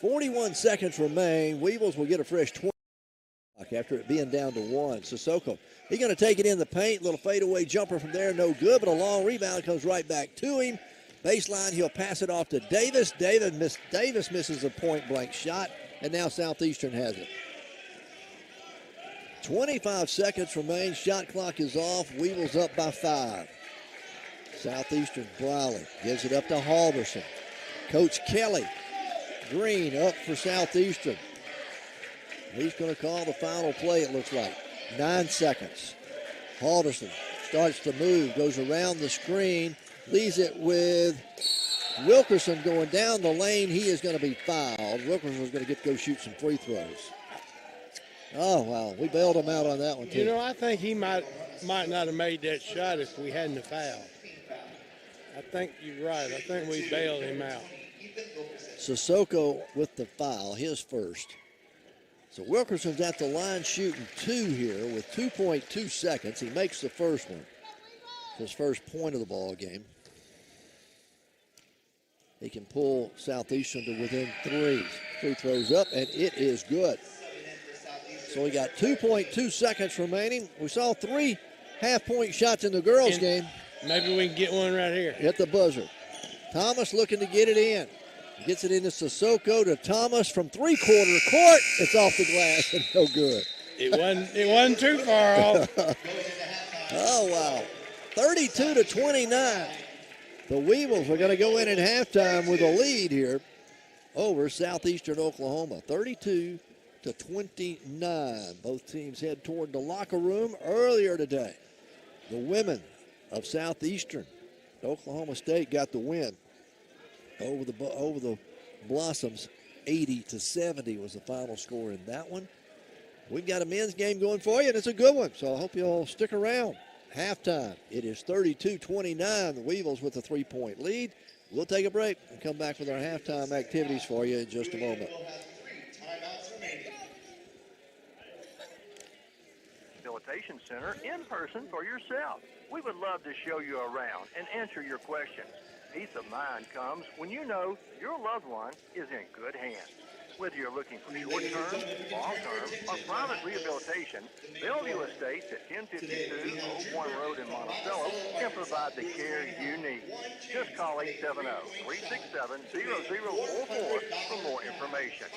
Speaker 2: 41 seconds remain. Weevils will get a fresh 20 after it being down to 1. Sissoko, he's going to take it in the paint. Little fadeaway jumper from there, no good, but a long rebound comes right back to him. Baseline, he'll pass it off to Davis. Davis misses a point-blank shot, and now Southeastern has it. 25 seconds remain. Shot clock is off. Weevils up by 5. Southeastern Briley gives it up to Halverson. Coach Kelly Green up for Southeastern. He's going to call the final play, it looks like. 9 seconds. Halverson starts to move, goes around the screen, leaves it with Wilkerson going down the lane. He is going to be fouled. Wilkerson's going to go shoot some free throws. Oh, wow. We bailed him out on that one, too.
Speaker 3: You know, I think he might not have made that shot if we hadn't have fouled. I think you're right. I think we bailed him out.
Speaker 2: Sissoko with the foul, his first. So Wilkerson's at the line shooting 2 here with 2.2 seconds. He makes the first one. His first point of the ball game. He can pull Southeastern to within 3. Free throws up, and it is good. So we got 2.2 seconds remaining. We saw 3 half-point shots in the girls' game.
Speaker 3: Maybe we can get one right here.
Speaker 2: Hit the buzzer. Thomas looking to get it in. Gets it into Sissoko to Thomas from 3/4 court. It's off the glass and no good.
Speaker 3: It wasn't too far off.
Speaker 2: Oh, wow. 32-29. The Weevils are going to go in at halftime with a lead here over Southeastern Oklahoma. 32-29. Both teams head toward the locker room earlier today. The women of Southeastern, Oklahoma State got the win over the Blossoms. 80-70 was the final score in that one. we've got a men's game going for you, and it's a good one. So I hope you'll stick around. Halftime, it is 32-29. The Weevils with a 3-point lead. We'll take a break and come back with our halftime activities for you in just a moment.
Speaker 4: Rehabilitation Center in person for yourself. We would love to show you around and answer your questions. Peace of mind comes when you know your loved one is in good hands. Whether you're looking for short-term, long-term, or private rehabilitation, Bellevue Estates at 1052 Old Warren Road in Monticello can provide the care you need. Just call 870-367-0044 for more information.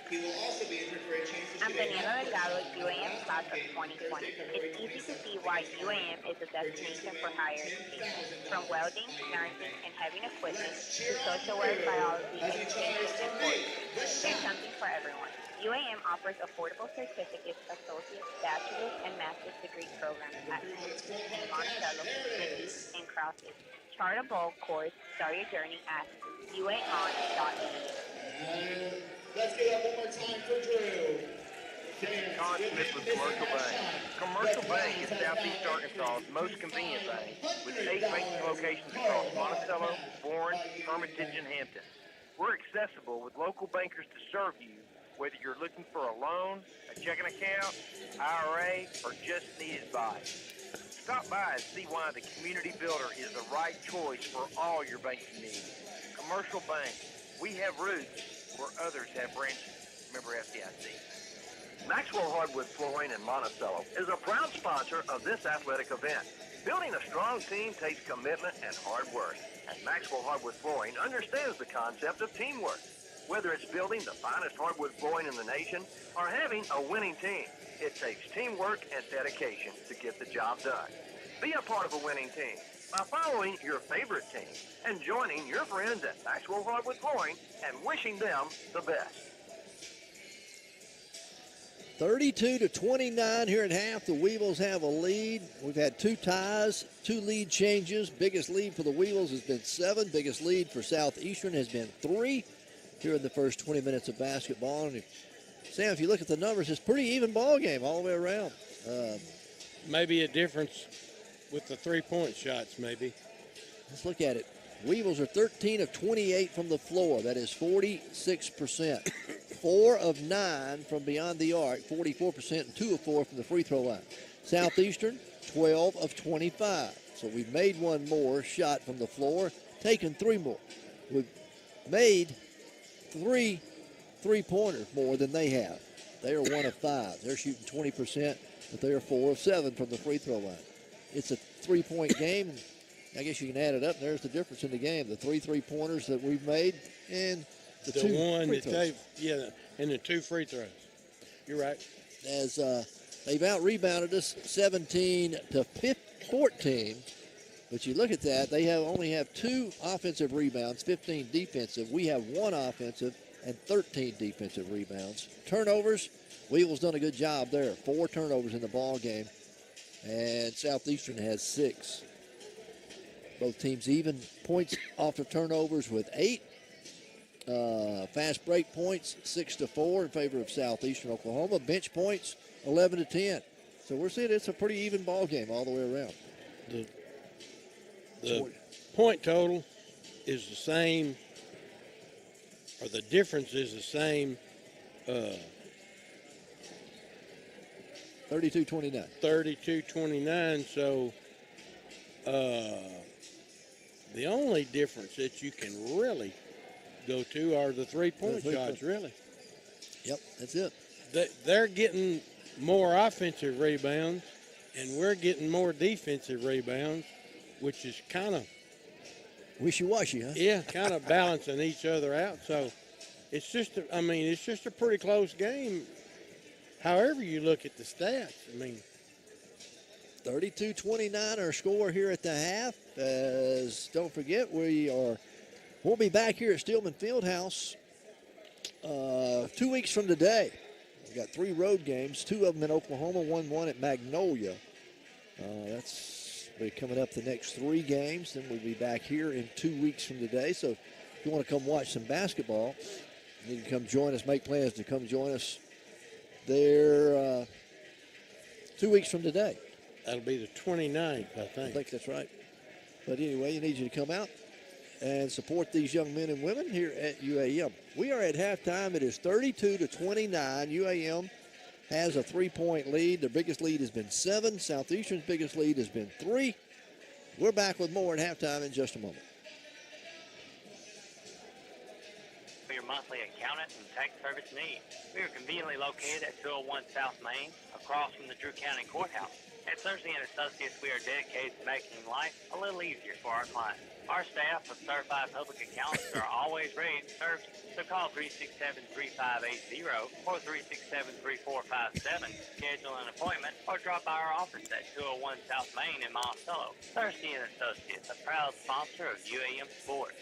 Speaker 8: I'm Daniela Delgado, UAM class of 2020. It's easy to see why UAM is a destination for higher education. From welding, nursing, and heavy equipment to social work, biology, and English and poetry, there's something for everyone. UAM offers affordable certificates, associate's, bachelor's, and master's degree programs at Monticello, Weevils, and Crosses. Chart a Boll course. Start your journey at uam.edu.
Speaker 9: Let's get up one more time for Drew.
Speaker 4: Con Smith with Commercial Bank. Commercial Bank is Southeast Arkansas's most convenient bank, with 8 banking locations across Monticello, Warren, Hermitage, and Hampton. We're accessible with local bankers to serve you, whether you're looking for a loan, a checking account, IRA, or just need advice. Stop by and see why the Community Builder is the right choice for all your banking needs. Commercial Bank. We have roots where others have branches. Remember FDIC. Maxwell Hardwood Flooring in Monticello is a proud sponsor of this athletic event. Building a strong team takes commitment and hard work, and Maxwell Hardwood Flooring understands the concept of teamwork. Whether it's building the finest hardwood flooring in the nation or having a winning team, it takes teamwork and dedication to get the job done. Be a part of a winning team by following your favorite team and joining your friends at Maxwell Hardwood Flooring and wishing them the best.
Speaker 2: 32-29 here at half. The Weevils have a lead. We've had 2 ties, 2 lead changes. Biggest lead for the Weevils has been 7. Biggest lead for Southeastern has been 3 here in the first 20 minutes of basketball. And Sam, if you look at the numbers, it's a pretty even ball game all the way around.
Speaker 3: Maybe a difference with the 3-point shots, maybe.
Speaker 2: Let's look at it. Weevils are 13 of 28 from the floor. That is 46%. 4 of 9 from beyond the arc, 44%, and 2 of 4 from the free throw line. Southeastern, 12 of 25. So we've made 1 more shot from the floor, taken 3 more. We've made 3 3-pointers more than they have. They are 1 of 5. They're shooting 20%, but they are 4 of 7 from the free throw line. It's a 3-point game. I guess you can add it up. There's the difference in the game. The 3 3-pointers that we've made and the 2
Speaker 3: one
Speaker 2: free
Speaker 3: that
Speaker 2: throws.
Speaker 3: and the 2 free throws. You're right.
Speaker 2: As they've out-rebounded us 17-14. But you look at that, they only have 2 offensive rebounds, 15 defensive. We have 1 offensive and 13 defensive rebounds. Turnovers, Weevils done a good job there. 4 turnovers in the ball game. And Southeastern has 6. Both teams even points off of turnovers with 8. Fast break points 6-4 in favor of Southeastern Oklahoma. Bench points 11-10. So we're seeing it's a pretty even ball game all the way around.
Speaker 3: The point total is the same, or the difference is the same.
Speaker 2: 32-29.
Speaker 3: 32-29. So the only difference that you can really go to are the 3-point shots, really.
Speaker 2: Yep, that's it.
Speaker 3: They're getting more offensive rebounds, and we're getting more defensive rebounds, which is kind of
Speaker 2: wishy-washy, huh?
Speaker 3: Yeah, kind of balancing each other out. So it's just, it's just a pretty close game. However you look at the stats,
Speaker 2: 32-29 our score here at the half. As don't forget, we'll be back here at Steelman Fieldhouse 2 weeks from today. We've got 3 road games, 2 of them in Oklahoma, 1 at Magnolia. That's coming up the next 3 games. Then we'll be back here in 2 weeks from today. So if you want to come watch some basketball, you can come join us, make plans to come join us They're 2 weeks from today.
Speaker 3: That'll be the 29th, I
Speaker 2: I
Speaker 3: think.
Speaker 2: think that's right. But anyway, I need you to come out and support these young men and women here at UAM. We are at halftime. It is 32-29. UAM has a 3-point lead. Their biggest lead has been 7. Southeastern's biggest lead has been 3. We're back with more at halftime in just a moment.
Speaker 6: For your monthly accountant and tax service needs, we are conveniently located at 201 South Main, across from the Drew County Courthouse. At 𝗟𝗜𝗦𝗍𝗔𝗜𝗠𝗘𝗥, we are dedicated to making life a little easier for our clients. Our staff of certified public accountants are always ready to serve you. So call 367-3580 or 367-3457. Schedule an appointment or drop by our office at 201 South Main in Monticello. 𝗟𝗜𝗦𝗍𝗔𝗜𝗠𝗘𝗥, a proud sponsor of UAM Sports.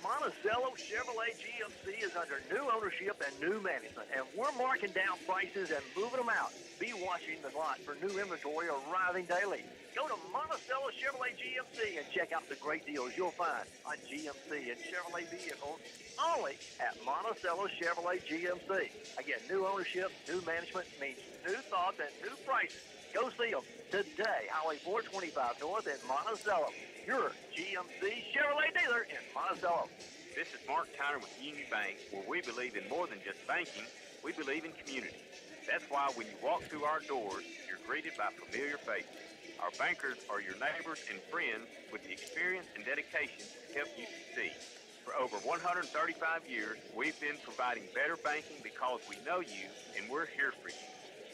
Speaker 4: Monticello Chevrolet GMC is under new ownership and new management, and we're marking down prices and moving them out. Be watching the lot for new inventory arriving daily. Go to Monticello Chevrolet GMC and check out the great deals you'll find on GMC and Chevrolet vehicles only at Monticello Chevrolet GMC. Again, new ownership, new management means new thoughts and new prices. Go see them today, Highway 425 North in Monticello. Your GMC Chevrolet dealer in Monticello.
Speaker 10: This is Mark Tyner with Union Bank, where we believe in more than just banking, we believe in community. That's why when you walk through our doors, you're greeted by familiar faces. Our bankers are your neighbors and friends with the experience and dedication to help you succeed. For over 135 years, we've been providing better banking because we know you and we're here for you.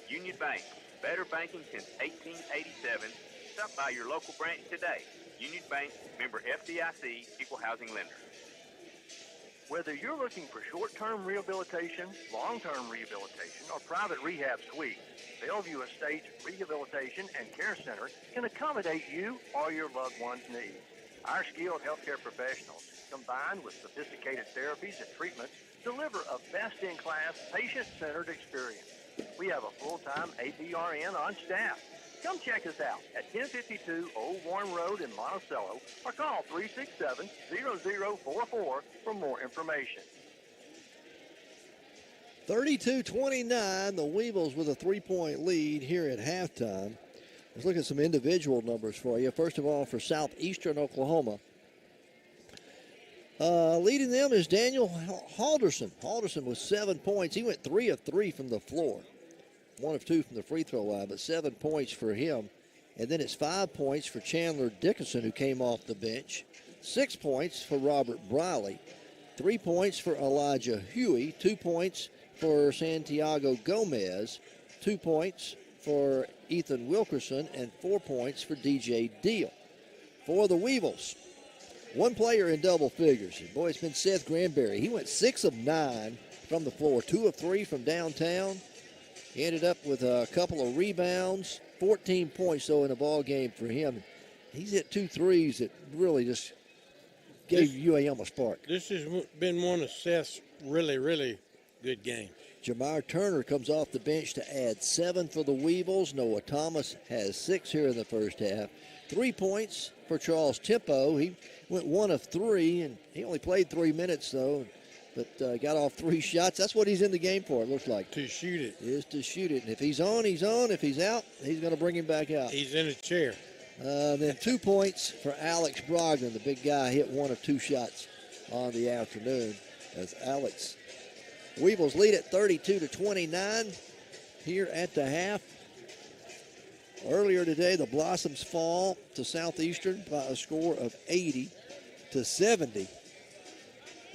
Speaker 10: Union Bank, better banking since 1887. Stop by your local branch today. Union Bank, member FDIC, equal housing lender.
Speaker 4: Whether you're looking for short-term rehabilitation, long-term rehabilitation, or private rehab suites, Bellevue Estates Rehabilitation and Care Center can accommodate you or your loved one's needs. Our skilled healthcare professionals, combined with sophisticated therapies and treatments, deliver a best-in-class, patient-centered experience. We have a full-time APRN on staff. Come check us out at 1052 Old Warren Road in Monticello or call 367-0044 for more information.
Speaker 2: 32-29, the Weevils with a 3-point lead here at halftime. Let's look at some individual numbers for you. First of all, for Southeastern Oklahoma. Leading them is Daniel Halderson. Halderson with 7 points. He went 3 of 3 from the floor. 1 of 2 from the free throw line, but 7 points for him. And then it's 5 points for Chandler Dickinson, who came off the bench. 6 points for Robert Briley. 3 points for Elijah Huey. 2 points for Santiago Gomez. 2 points for Ethan Wilkerson, and 4 points for DJ Deal. For the Weevils, one player in double figures. Boy, it's been Seth Granberry. He went 6 of 9 from the floor, 2 of 3 from downtown. He ended up with a couple of rebounds, 14 points, though, in a ball game for him. He's hit 2 threes that really just gave UAM a spark.
Speaker 3: This has been one of Seth's really, really good games.
Speaker 2: Jamar Turner comes off the bench to add 7 for the Weevils. Noah Thomas has 6 here in the first half. 3 points for Charles Tempo. He went 1 of 3, and he only played 3 minutes, though. But got off 3 shots. That's what he's in the game for, it looks like.
Speaker 3: To shoot it.
Speaker 2: Is to shoot it. And if he's on, he's on. If he's out, he's going to bring him back out.
Speaker 3: He's in a chair.
Speaker 2: Then 2 points for Alex Brogdon. The big guy hit 1 of 2 shots on the afternoon as Alex. Weevils lead at 32-29 here at the half. Earlier today, the Blossoms fall to Southeastern by a score of 80-70.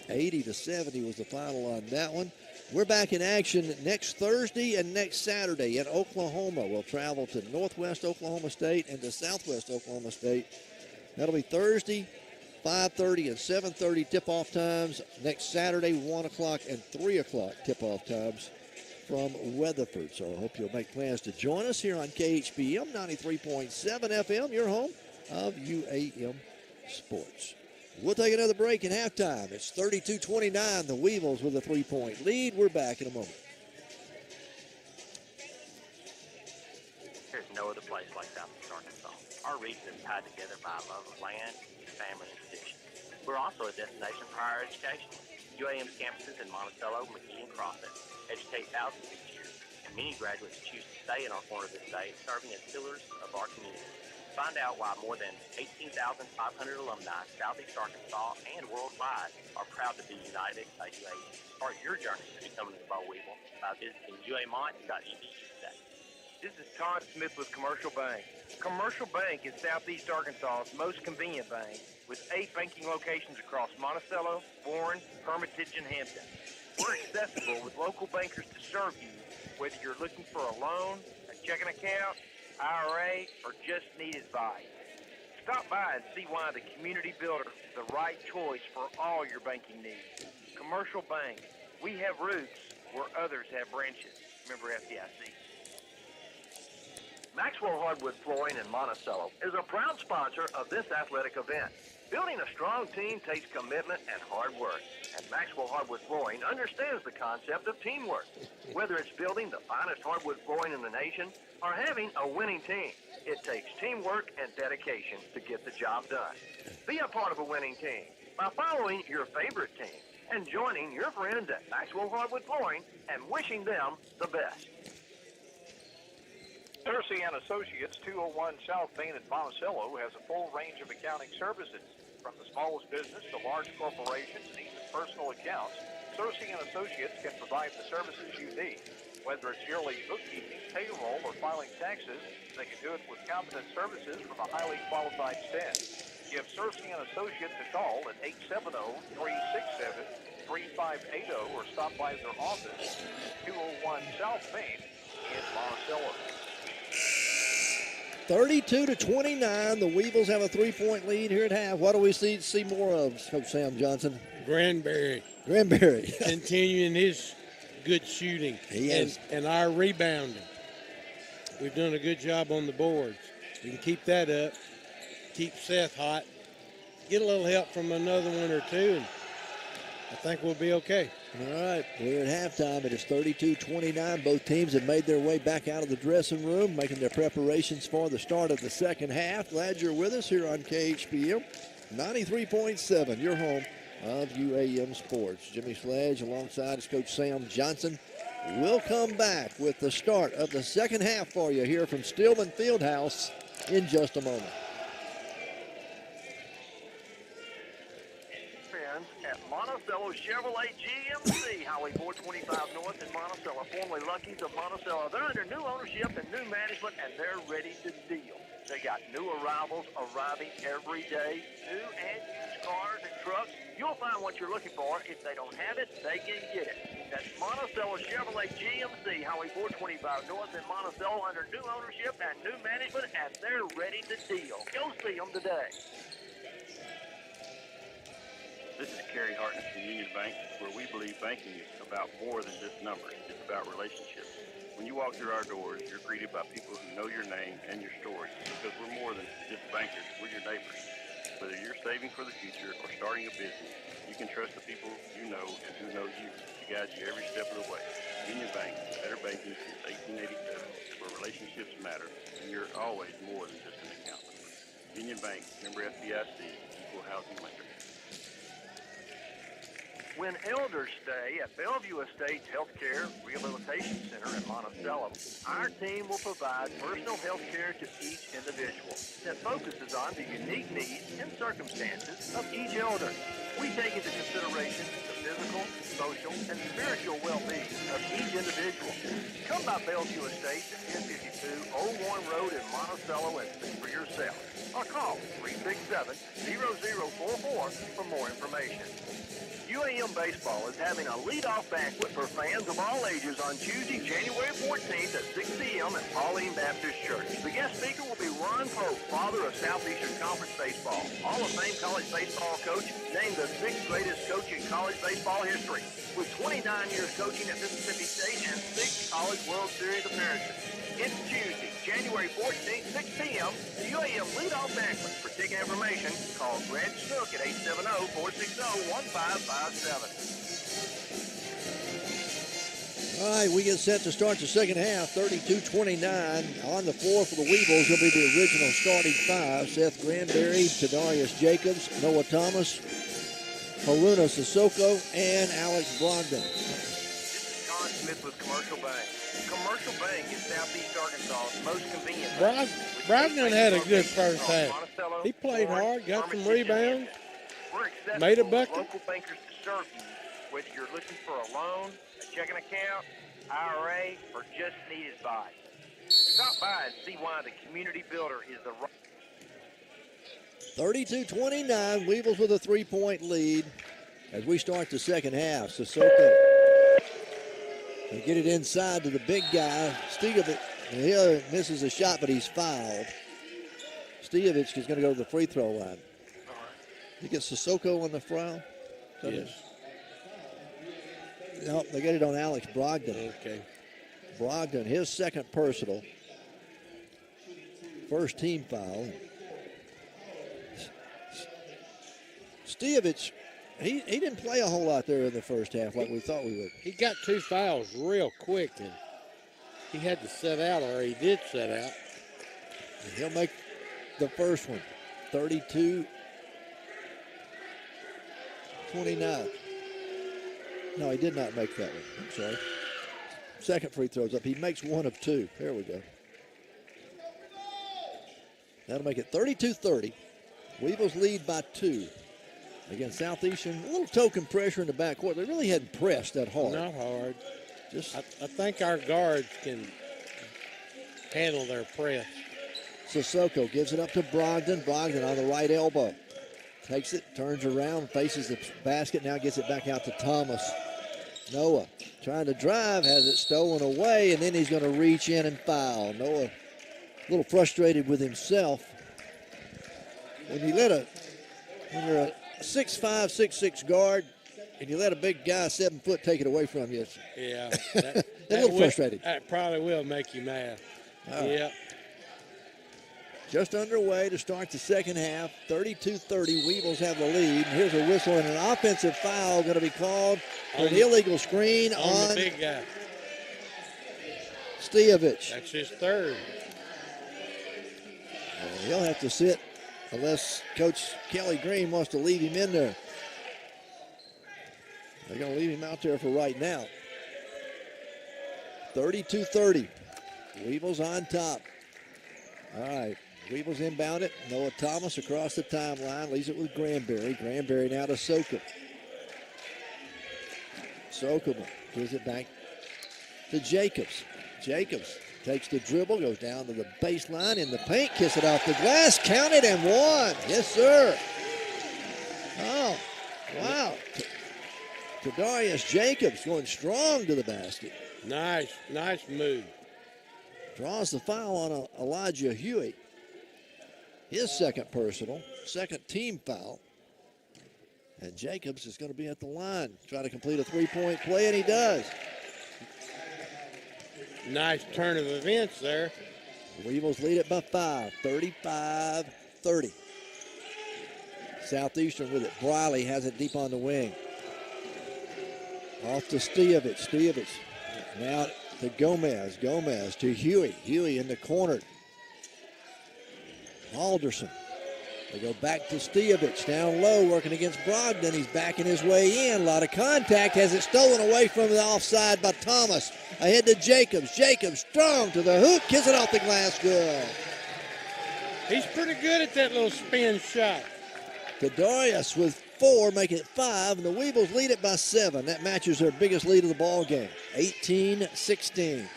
Speaker 2: 80-70 was the final on that one. We're back in action next Thursday and next Saturday in Oklahoma. We'll travel to Northwest Oklahoma State and to Southwest Oklahoma State. That'll be Thursday, 5:30 and 7:30 tip-off times. Next Saturday, 1 o'clock and 3 o'clock tip-off times from Weatherford. So I hope you'll make plans to join us here on KHBM 93.7 FM, your home of UAM Sports. We'll take another break at halftime. It's 32-29, the Weevils with a 3-point lead. We're back in a moment.
Speaker 11: There's no other place like Southeast Arkansas. Our region is tied together by a love of land, family, and tradition.
Speaker 6: We're also a destination for higher education. UAM's campuses in Monticello, McGee, and Crossett educate thousands each year, and many graduates choose to stay in our corner of the state, serving as pillars of our community. Find out why more than 18,500 alumni, Southeast Arkansas and worldwide, are proud to be united at UAM. Start your journey to becoming a Boll Weevil by visiting uamont.edu today.
Speaker 4: This is Todd Smith with Commercial Bank. Commercial Bank is Southeast Arkansas's most convenient bank with 8 banking locations across Monticello, Warren, Hermitage, and Hampton. We're accessible with local bankers to serve you, whether you're looking for a loan, a checking account, IRA, or just need advice. Stop by and see why the Community Builder is the right choice for all your banking needs. Commercial Bank. We have roots where others have branches. Member FDIC. Maxwell Hardwood Flooring in Monticello is a proud sponsor of this athletic event. Building a strong team takes commitment and hard work, and Maxwell Hardwood Flooring understands the concept of teamwork. Whether it's building the finest hardwood flooring in the nation or having a winning team, it takes teamwork and dedication to get the job done. Be a part of a winning team by following your favorite team and joining your friends at Maxwell Hardwood Flooring and wishing them the best.
Speaker 7: 𝗗𝗜𝗦𝗖𝗟𝗔𝗜𝗠𝗘𝗥 and 201 South Main in Monticello has a full range of accounting services. From the smallest business to large corporations and even personal accounts, 𝗗𝗜𝗦 and Associates can provide the services you need. Whether it's yearly bookkeeping, payroll, or filing taxes, they can do it with competent services from a highly qualified staff. Give 𝗗𝗜𝗦 and Associates a call at 870-367-3580 or stop by their office, 201 South Main in Monticello.
Speaker 2: 32-29, the Weevils have a 3-point lead here at half. What do we see more of, Coach Sam Johnson?
Speaker 3: Granberry
Speaker 2: Continuing
Speaker 3: his good shooting.
Speaker 2: He is.
Speaker 3: And our rebounding. We've done a good job on the boards. We can keep that up, keep Seth hot, get a little help from another one or two, and I think we'll be okay.
Speaker 2: All right, we're at halftime. It is 32-29. Both teams have made their way back out of the dressing room, making their preparations for the start of the second half. Glad you're with us here on KHPM 93.7, your home of UAM Sports. Jimmy Sledge alongside his Coach Sam Johnson. We'll come back with the start of the second half for you here from Stillman Fieldhouse in just a moment.
Speaker 4: At Monticello Chevrolet GMC, Highway 425 North in Monticello, formerly Lucky's of Monticello. They're under new ownership and new management, and they're ready to deal. They got new arrivals arriving every day, new and used cars and trucks. You'll find what you're looking for. If they don't have it, they can get it. That's Monticello Chevrolet GMC, Highway 425 North in Monticello, under new ownership and new management, and they're ready to deal. Go see them today.
Speaker 10: This is Kerry Hartnett from Union Bank, where we believe banking is about more than just numbers. It's about relationships. When you walk through our doors, you're greeted by people who know your name and your story, because we're more than just bankers. We're your neighbors. Whether you're saving for the future or starting a business, you can trust the people you know and who know you to guide you every step of the way. Union Bank, better banking since 1887, where relationships matter, and you're always more than just an account number. Union Bank, member FDIC, equal housing lender.
Speaker 4: When elders stay at Bellevue Estates Healthcare Rehabilitation Center in Monticello, our team will provide personal health care to each individual that focuses on the unique needs and circumstances of each elder. We take into consideration the physical, social, and spiritual well-being of each individual. Come by Bellevue Estates at 1052 Old Warren Road in Monticello and see for yourself. Or call 367-0044 for more information. UAM Baseball is having a leadoff banquet for fans of all ages on Tuesday, January 14th at 6 p.m. at Pauline Baptist Church. The guest speaker will be Ron Pope, father of Southeastern Conference Baseball, Hall of Fame college baseball coach, named the 6th greatest coach in college baseball history, with 29 years coaching at Mississippi State and 6 College World Series appearances. It's Tuesday, January 14th, 6 p.m., the UAM leadoff banquet. For ticket information, call Greg Snook at 870-460-1557.
Speaker 2: All right, we get set to start the second half, 32-29. On the floor for the Weevils will be the original starting five: Seth Granberry, Tadarius Jacobs, Noah Thomas, Haruna Sissoko and Alex Brogdon.
Speaker 4: This is John Smith with Commercial Bank. Commercial Bank is Southeast Arkansas's most convenient.
Speaker 3: Brogdon had a good first half. He played hard, got some rebounds, made a bucket.
Speaker 4: Local bankers to serve you, whether you're looking for a loan, a checking account, IRA, or just need advice. Stop by and see why the community builder is the right.
Speaker 2: 32-29, Weevils with a 3-point lead as we start the second half. Sissoko. They get it inside to the big guy, Stegovic. He misses a shot, but he's fouled. Stegovic is going to go to the free throw line. You get Sissoko on the foul?
Speaker 3: Yes.
Speaker 2: No, they get it on Alex Brogdon.
Speaker 3: Okay.
Speaker 2: Brogdon, his second personal. First team foul. Stegovic, he didn't play a whole lot there in the first half like we thought we would.
Speaker 3: He got 2 fouls real quick, and he had to set out, or he did set out.
Speaker 2: And he'll make the first one, 32-29. No, he did not make that one. I'm sorry. Second free throw's up. He makes 1 of 2. There we go. That'll make it 32-30. Weevils lead by 2. Again, Southeastern, a little token pressure in the backcourt. They really hadn't pressed that hard.
Speaker 3: Not hard.
Speaker 2: Just
Speaker 3: I think our guards can handle their press.
Speaker 2: Sissoko gives it up to Brogdon. Brogdon on the right elbow. Takes it, turns around, faces the basket, now gets it back out to Thomas. Noah trying to drive, has it stolen away, and then he's going to reach in and foul. Noah a little frustrated with himself. When you're a 6'5", 6'6" guard, and you let a big guy 7 foot take it away from you.
Speaker 3: Yeah.
Speaker 2: A little frustrated.
Speaker 3: That probably will make you mad. Yeah.
Speaker 2: Just underway to start the second half. 32-30, Weevils have the lead. Here's a whistle and an offensive foul going to be called for an illegal screen on
Speaker 3: the big guy.
Speaker 2: Stegovic.
Speaker 3: That's his third.
Speaker 2: He'll have to sit unless Coach Kelly Green wants to leave him in there. They're going to leave him out there for right now. 32-30. Weevils on top. All right. Weevils inbound it. Noah Thomas across the timeline. Leaves it with Granberry. Granberry now to Sokum. Sokum gives it back to Jacobs. Jacobs takes the dribble, goes down to the baseline in the paint, kiss it off the glass, counted and one. Yes, sir. Oh, wow. Tadarius Jacobs going strong to the basket.
Speaker 3: Nice move.
Speaker 2: Draws the foul on Elijah Huey. His second personal, second team foul. And Jacobs is going to be at the line, trying to complete a 3-point play, and he does.
Speaker 3: Nice turn of events there.
Speaker 2: Weevils lead it by 5, 35-30. Southeastern with it. Briley has it deep on the wing. Off to Stegovic. Stegovic now to Gomez. Gomez to Huey. Huey in the corner. Alderson. They go back to Stegovic. Down low, working against Brogdon. He's backing his way in. A lot of contact. Has it stolen away from the offside by Thomas. Ahead to Jacobs. Jacobs strong to the hoop. Kiss it off the glass. Good.
Speaker 3: He's pretty good at that little spin shot.
Speaker 2: Tadarius with 4, make it 5, and the Weevils lead it by 7. That matches their biggest lead of the ball game. 18-16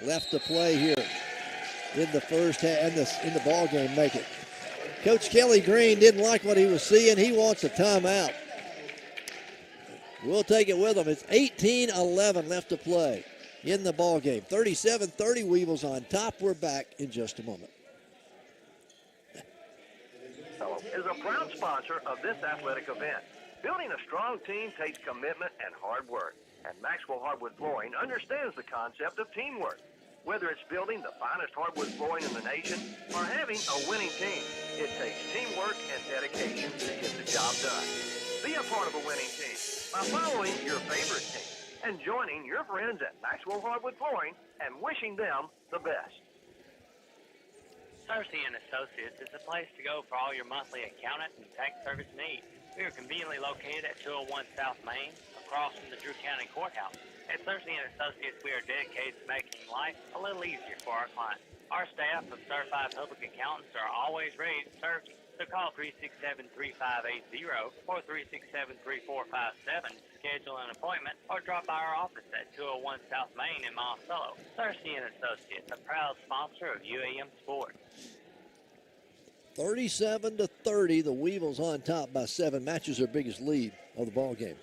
Speaker 2: left to play here in the first half, in the ball game. Make it. Coach Kelly Green didn't like what he was seeing. He wants a timeout. We'll take it with him. It's 18-11 left to play in the ball game. 37-30, Weevils on top. We're back in just a moment.
Speaker 4: Is a proud sponsor of this athletic event. Building a strong team takes commitment and hard work, and Maxwell Hardwood Flooring understands the concept of teamwork. Whether it's building the finest hardwood flooring in the nation or having a winning team, it takes teamwork and dedication to get the job done. Be a part of a winning team by following your favorite team and joining your friends at Maxwell Hardwood Flooring and wishing them the best.
Speaker 6: 𝗟𝗓𝗦𝗖𝗟𝗔𝗜𝗠𝗘𝗥 is the place to go for all your monthly accountant and tax service needs. We are conveniently located at 201 South Main, across from the Drew County Courthouse. At 𝗟𝗓𝗓 Associates, we are dedicated to making life a little easier for our clients. Our staff of certified public accountants are always ready to serve you. So call 367-3580 or 367-3457 to schedule an appointment, or drop by our office at 201 South Main in Monticello. 𝗟𝗓𝗓 Associates, a proud sponsor of UAM Sports.
Speaker 2: 37-30, the Weevils on top by 7. Matches their biggest lead of the ball game.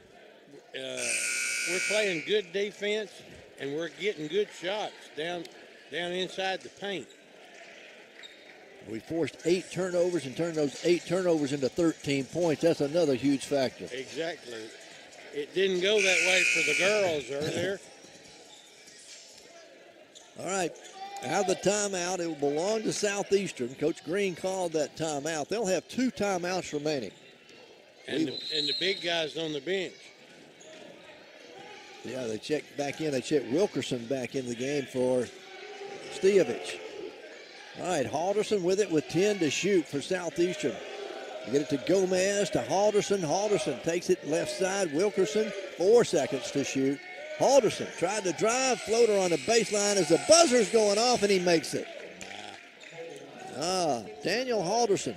Speaker 3: We're playing good defense, and we're getting good shots down inside the paint.
Speaker 2: We forced 8 turnovers and turned those 8 turnovers into 13 points. That's another huge factor.
Speaker 3: Exactly. It didn't go that way for the girls earlier.
Speaker 2: All right. Out of the timeout, it will belong to Southeastern. Coach Green called that timeout. They'll have 2 timeouts remaining.
Speaker 3: And the big guys on the bench.
Speaker 2: Yeah, they checked back in. They checked Wilkerson back in the game for 𝗗𝗜𝗦𝗖𝗟𝗔𝗜𝗠𝗘𝗥. All right, Halderson with it with 10 to shoot for Southeastern. They get it to Gomez, to Halderson. Halderson takes it left side. Wilkerson, 4 seconds to shoot. Halderson tried to drive, floater on the baseline as the buzzer's going off, and he makes it. Daniel Halderson.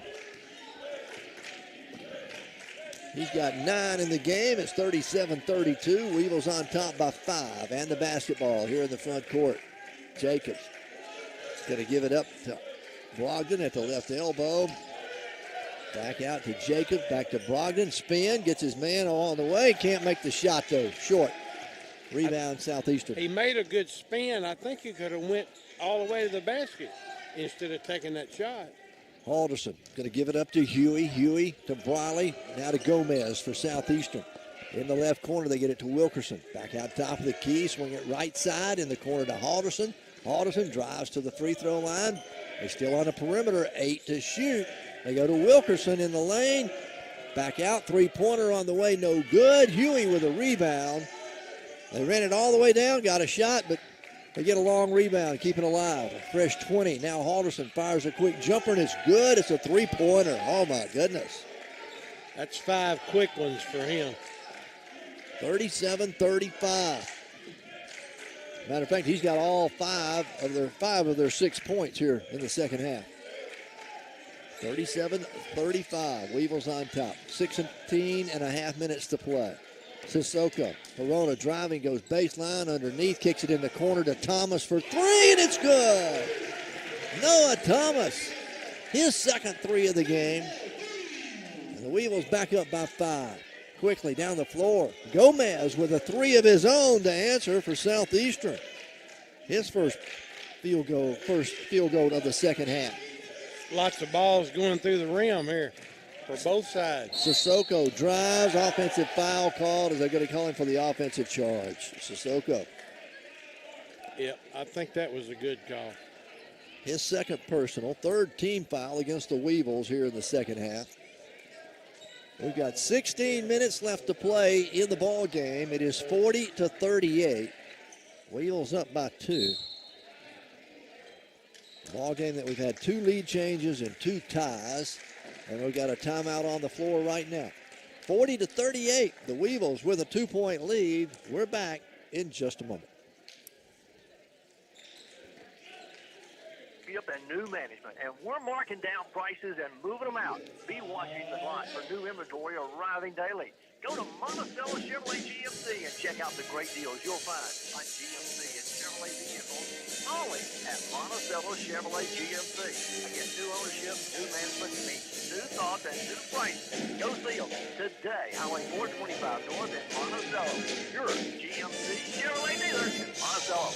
Speaker 2: He's got 9 in the game. It's 37-32. Weevils on top by 5. And the basketball here in the front court. Jacobs going to give it up to Brogdon at the left elbow. Back out to Jacobs. Back to Brogdon. Spin. Gets his man all the way. Can't make the shot, though. Short. Rebound, Southeastern.
Speaker 3: He made a good spin. I think he could have went all the way to the basket instead of taking that shot.
Speaker 2: Halderson going to give it up to Huey. Huey to Briley. Now to Gomez for Southeastern. In the left corner, they get it to Wilkerson. Back out top of the key. Swing it right side in the corner to Halderson. Halderson drives to the free throw line. They're still on the perimeter. 8 to shoot. They go to Wilkerson in the lane. Back out. Three-pointer on the way. No good. Huey with a rebound. They ran it all the way down. Got a shot, but they get a long rebound. Keep it alive. A fresh 20. Now Halderson fires a quick jumper, and it's good. It's a three-pointer. Oh, my goodness.
Speaker 3: That's 5 quick ones for him.
Speaker 2: 37-35. Matter of fact, he's got all 5 of their 6 points here in the second half. 37-35. Weevils on top. 16 and a half minutes to play. Sissoko. Corona driving, goes baseline underneath, kicks it in the corner to Thomas for 3, and it's good. Noah Thomas, his second 3 of the game. And the Weevils back up by 5. Quickly down the floor. Gomez with a 3 of his own to answer for Southeastern. His first field goal of the second half.
Speaker 3: Lots of balls going through the rim here for both sides.
Speaker 2: Sissoko drives, offensive foul called as they're going to call him for the offensive charge. Sissoko.
Speaker 3: Yeah, I think that was a good call.
Speaker 2: His second personal, 3rd team foul against the Weevils here in the second half. We've got 16 minutes left to play in the ball game. It is 40-38. Weevils up by 2. Ball game that we've had 2 lead changes and 2 ties. And we've got a timeout on the floor right now. 40-38. The Weevils with a 2-point lead. We're back in just a moment.
Speaker 4: And new management, and we're marking down prices and moving them out. Be watching the lot for new inventory arriving daily. Go to Monticello Chevrolet GMC and check out the great deals you'll find on GMC and Chevrolet vehicles only at Monticello Chevrolet GMC. Again, new ownership, new management means new thoughts and new prices. Go see them today. Highway 425 North in Monticello. Your GMC Chevrolet dealer in Monticello.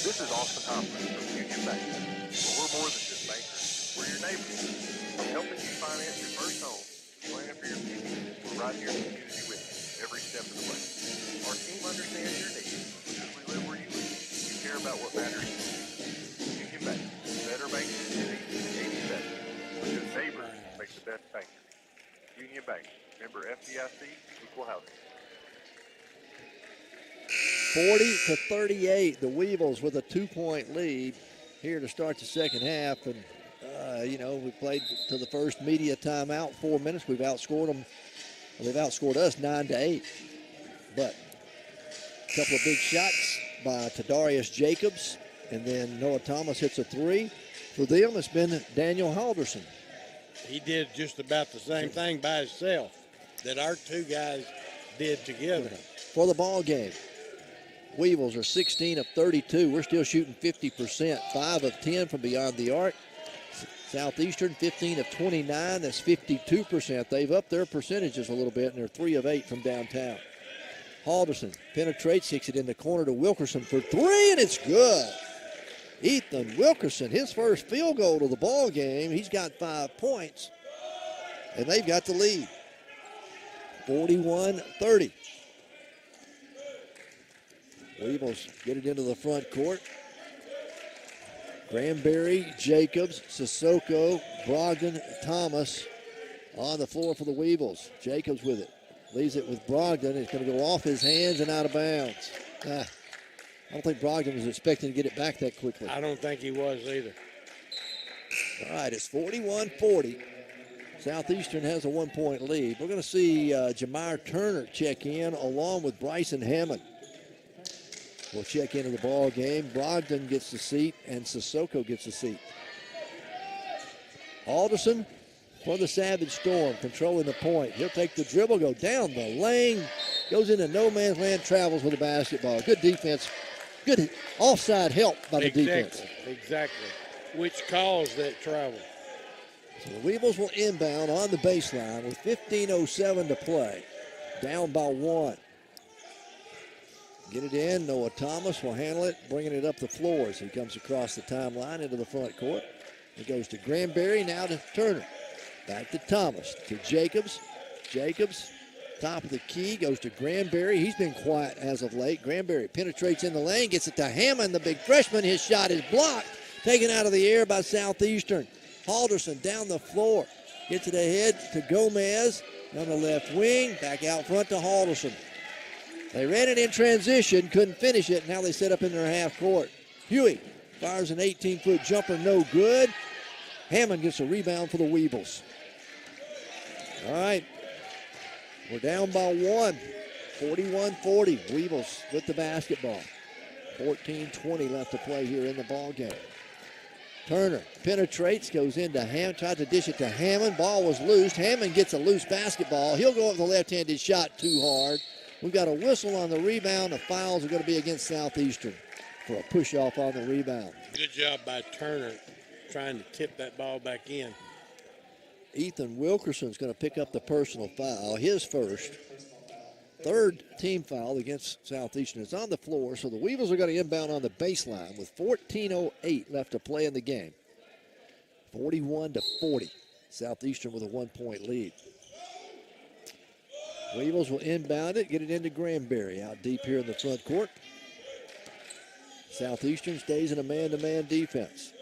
Speaker 4: This is Austin Hoffman from Union Bank. Well, we're more than just bankers. We're your neighbors. From helping you finance your first home, plan for your future, we're right here in the community with you every step of the way. Our team understands your needs because we live where you live. We care about what matters to you. Union Bank, better banking in the city, 87. Because neighbors make the best bankers. Union Bank, member FDIC, equal housing. 40-38,
Speaker 2: the Weevils with a 2-point lead here to start the second half. And we played to the first media timeout, 4 minutes. We've outscored them. They've outscored us 9-8. But a couple of big shots by 𝗗𝗜𝗦𝗖𝗟𝗔𝗜𝗠𝗘𝗥, and then Noah Thomas hits a three. For them, it's been Daniel Halderson.
Speaker 3: He did just about the same thing by himself that our two guys did together.
Speaker 2: For the ball game, Weevils are 16 of 32. We're still shooting 50%, 5 of 10 from beyond the arc. Southeastern, 15 of 29. That's 52%. They've upped their percentages a little bit, and they're 3 of 8 from downtown. Halderson penetrates, kicks it in the corner to Wilkerson for three, and it's good. Ethan Wilkerson, his first field goal of the ball game. He's got 5 points, and they've got the lead, 41-30. Weevils get it into the front court. Granberry, Jacobs, Sissoko, Brogdon, Thomas on the floor for the Weevils. Jacobs with it. Leaves it with Brogdon. It's going to go off his hands and out of bounds. I don't think Brogdon was expecting to get it back that quickly.
Speaker 3: I don't think he was either.
Speaker 2: All right, it's 41-40. Southeastern has a 1-point lead. We're going to see Jamar Turner check in along with Bryson Hammond. We'll check into the ball game. Brogdon gets the seat, and Sissoko gets the seat. Alderson for the Savage Storm, controlling the point. He'll take the dribble, go down the lane, goes into no man's land, travels with the basketball. Good defense. Good offside help by the defense.
Speaker 3: Exactly. Which caused that travel.
Speaker 2: So the Weevils will inbound on the baseline with 15:07 to play. Down by 1. Get it in. Noah Thomas will handle it, bringing it up the floor as he comes across the timeline into the front court. It goes to Granberry, now to Turner. Back to Thomas, to Jacobs. Jacobs, top of the key, goes to Granberry. He's been quiet as of late. Granberry penetrates in the lane, gets it to Hammond, the big freshman. His shot is blocked, taken out of the air by Southeastern. Halderson down the floor, gets it ahead to Gomez on the left wing, back out front to Halderson. They ran it in transition, couldn't finish it. Now they set up in their half court. Huey fires an 18-foot jumper, no good. Hammond gets a rebound for the Weevils. All right, we're down by 1, 41-40. Weevils with the basketball. 14:20 left to play here in the ball game. Turner penetrates, goes into Hammond, tried to dish it to Hammond. Ball was loose. Hammond gets a loose basketball. He'll go up the left-handed shot too hard. We've got a whistle on the rebound. The fouls are going to be against Southeastern for a push-off on the rebound.
Speaker 3: Good job by Turner trying to tip that ball back in.
Speaker 2: Ethan Wilkerson's going to pick up the personal foul, his first. Third team foul against Southeastern. It's on the floor, so the Weevils are going to inbound on the baseline with 14:08 left to play in the game. 41-40. Southeastern with a 1-point lead. Weevils will inbound it, get it into Granberry out deep here in the front court. Southeastern stays in a man-to-man defense.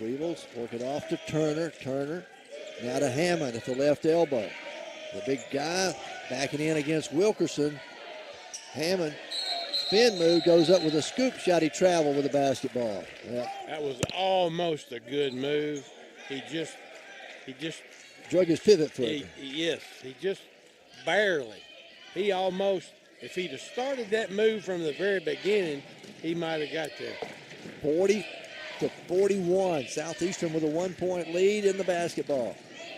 Speaker 2: Weevils work it off to Turner. Turner now to Hammond at the left elbow. The big guy backing in against Wilkerson. Hammond, spin move, goes up with a scoop shot. He traveled with the basketball. Yep.
Speaker 3: That was almost a good move. He just
Speaker 2: drug his pivot foot.
Speaker 3: He just barely. He almost, if he'd have started that move from the very beginning, he might have got there.
Speaker 2: 40-41. Southeastern with a 1-point lead in the basketball.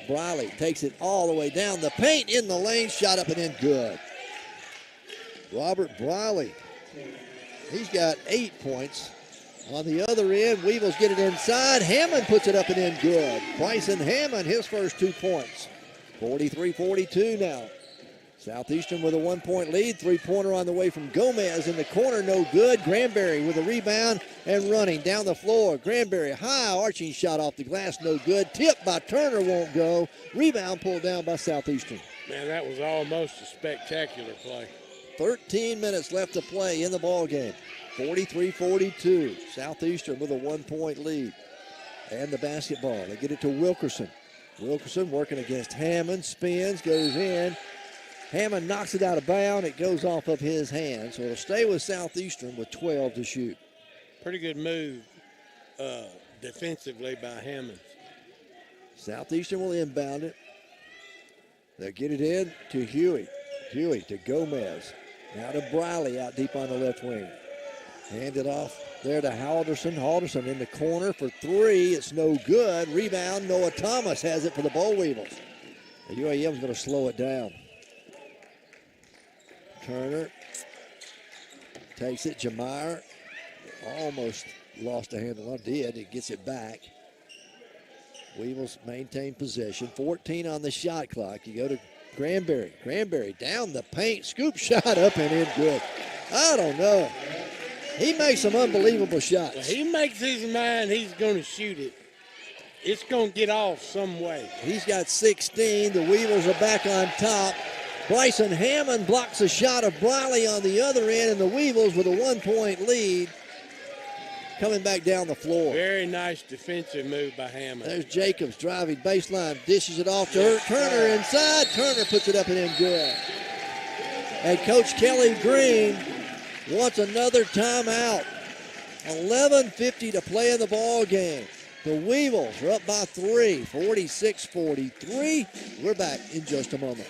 Speaker 2: Briley takes it all the way down the paint, in the lane, shot up and in, good. Robert Briley, he's got 8 points. On the other end, Weevils get it inside. Hammond puts it up and in, good. Bryson Hammond, his first 2 points. 43-42 now. Southeastern with a 1-point lead. 3-pointer on the way from Gomez in the corner, no good. Granberry with a rebound and running down the floor. Granberry, high arching shot off the glass, no good. Tipped by Turner, won't go. Rebound pulled down by Southeastern.
Speaker 3: Man, that was almost a spectacular play.
Speaker 2: 13 minutes left to play in the ball game. 43-42. Southeastern with a 1-point lead. And the basketball. They get it to Wilkerson. Wilkerson working against Hammond. Spins, goes in. Hammond knocks it out of bounds. It goes off of his hand. So it'll stay with Southeastern with 12 to shoot.
Speaker 3: Pretty good move defensively by Hammond.
Speaker 2: Southeastern will inbound it. They'll get it in to Huey. Huey to Gomez. Now to Briley out deep on the left wing. Hand it off there to Halderson. Halderson in the corner for three. It's no good. Rebound. Noah Thomas has it for the Boll Weevils. The UAM's going to slow it down. Turner takes it. Jameyer almost lost a handle on. Did. It gets it back. Weevils maintain possession. 14 on the shot clock. You go to Granberry. Granberry down the paint. Scoop shot up and in good. I don't know. He makes some unbelievable shots.
Speaker 3: Well, he makes his mind he's going to shoot it. It's going to get off some way.
Speaker 2: He's got 16. The Weevils are back on top. Bryson Hammond blocks a shot of Briley on the other end, and the Weevils with a 1-point lead coming back down the floor.
Speaker 3: Very nice defensive move by Hammond.
Speaker 2: There's Jacobs driving baseline, dishes it off to Turner inside. Turner puts it up and in good. And Coach Kelly Green wants another timeout. 11:50 to play in the ball game. The Weevils are up by 3, 46-43. We're back in just a moment.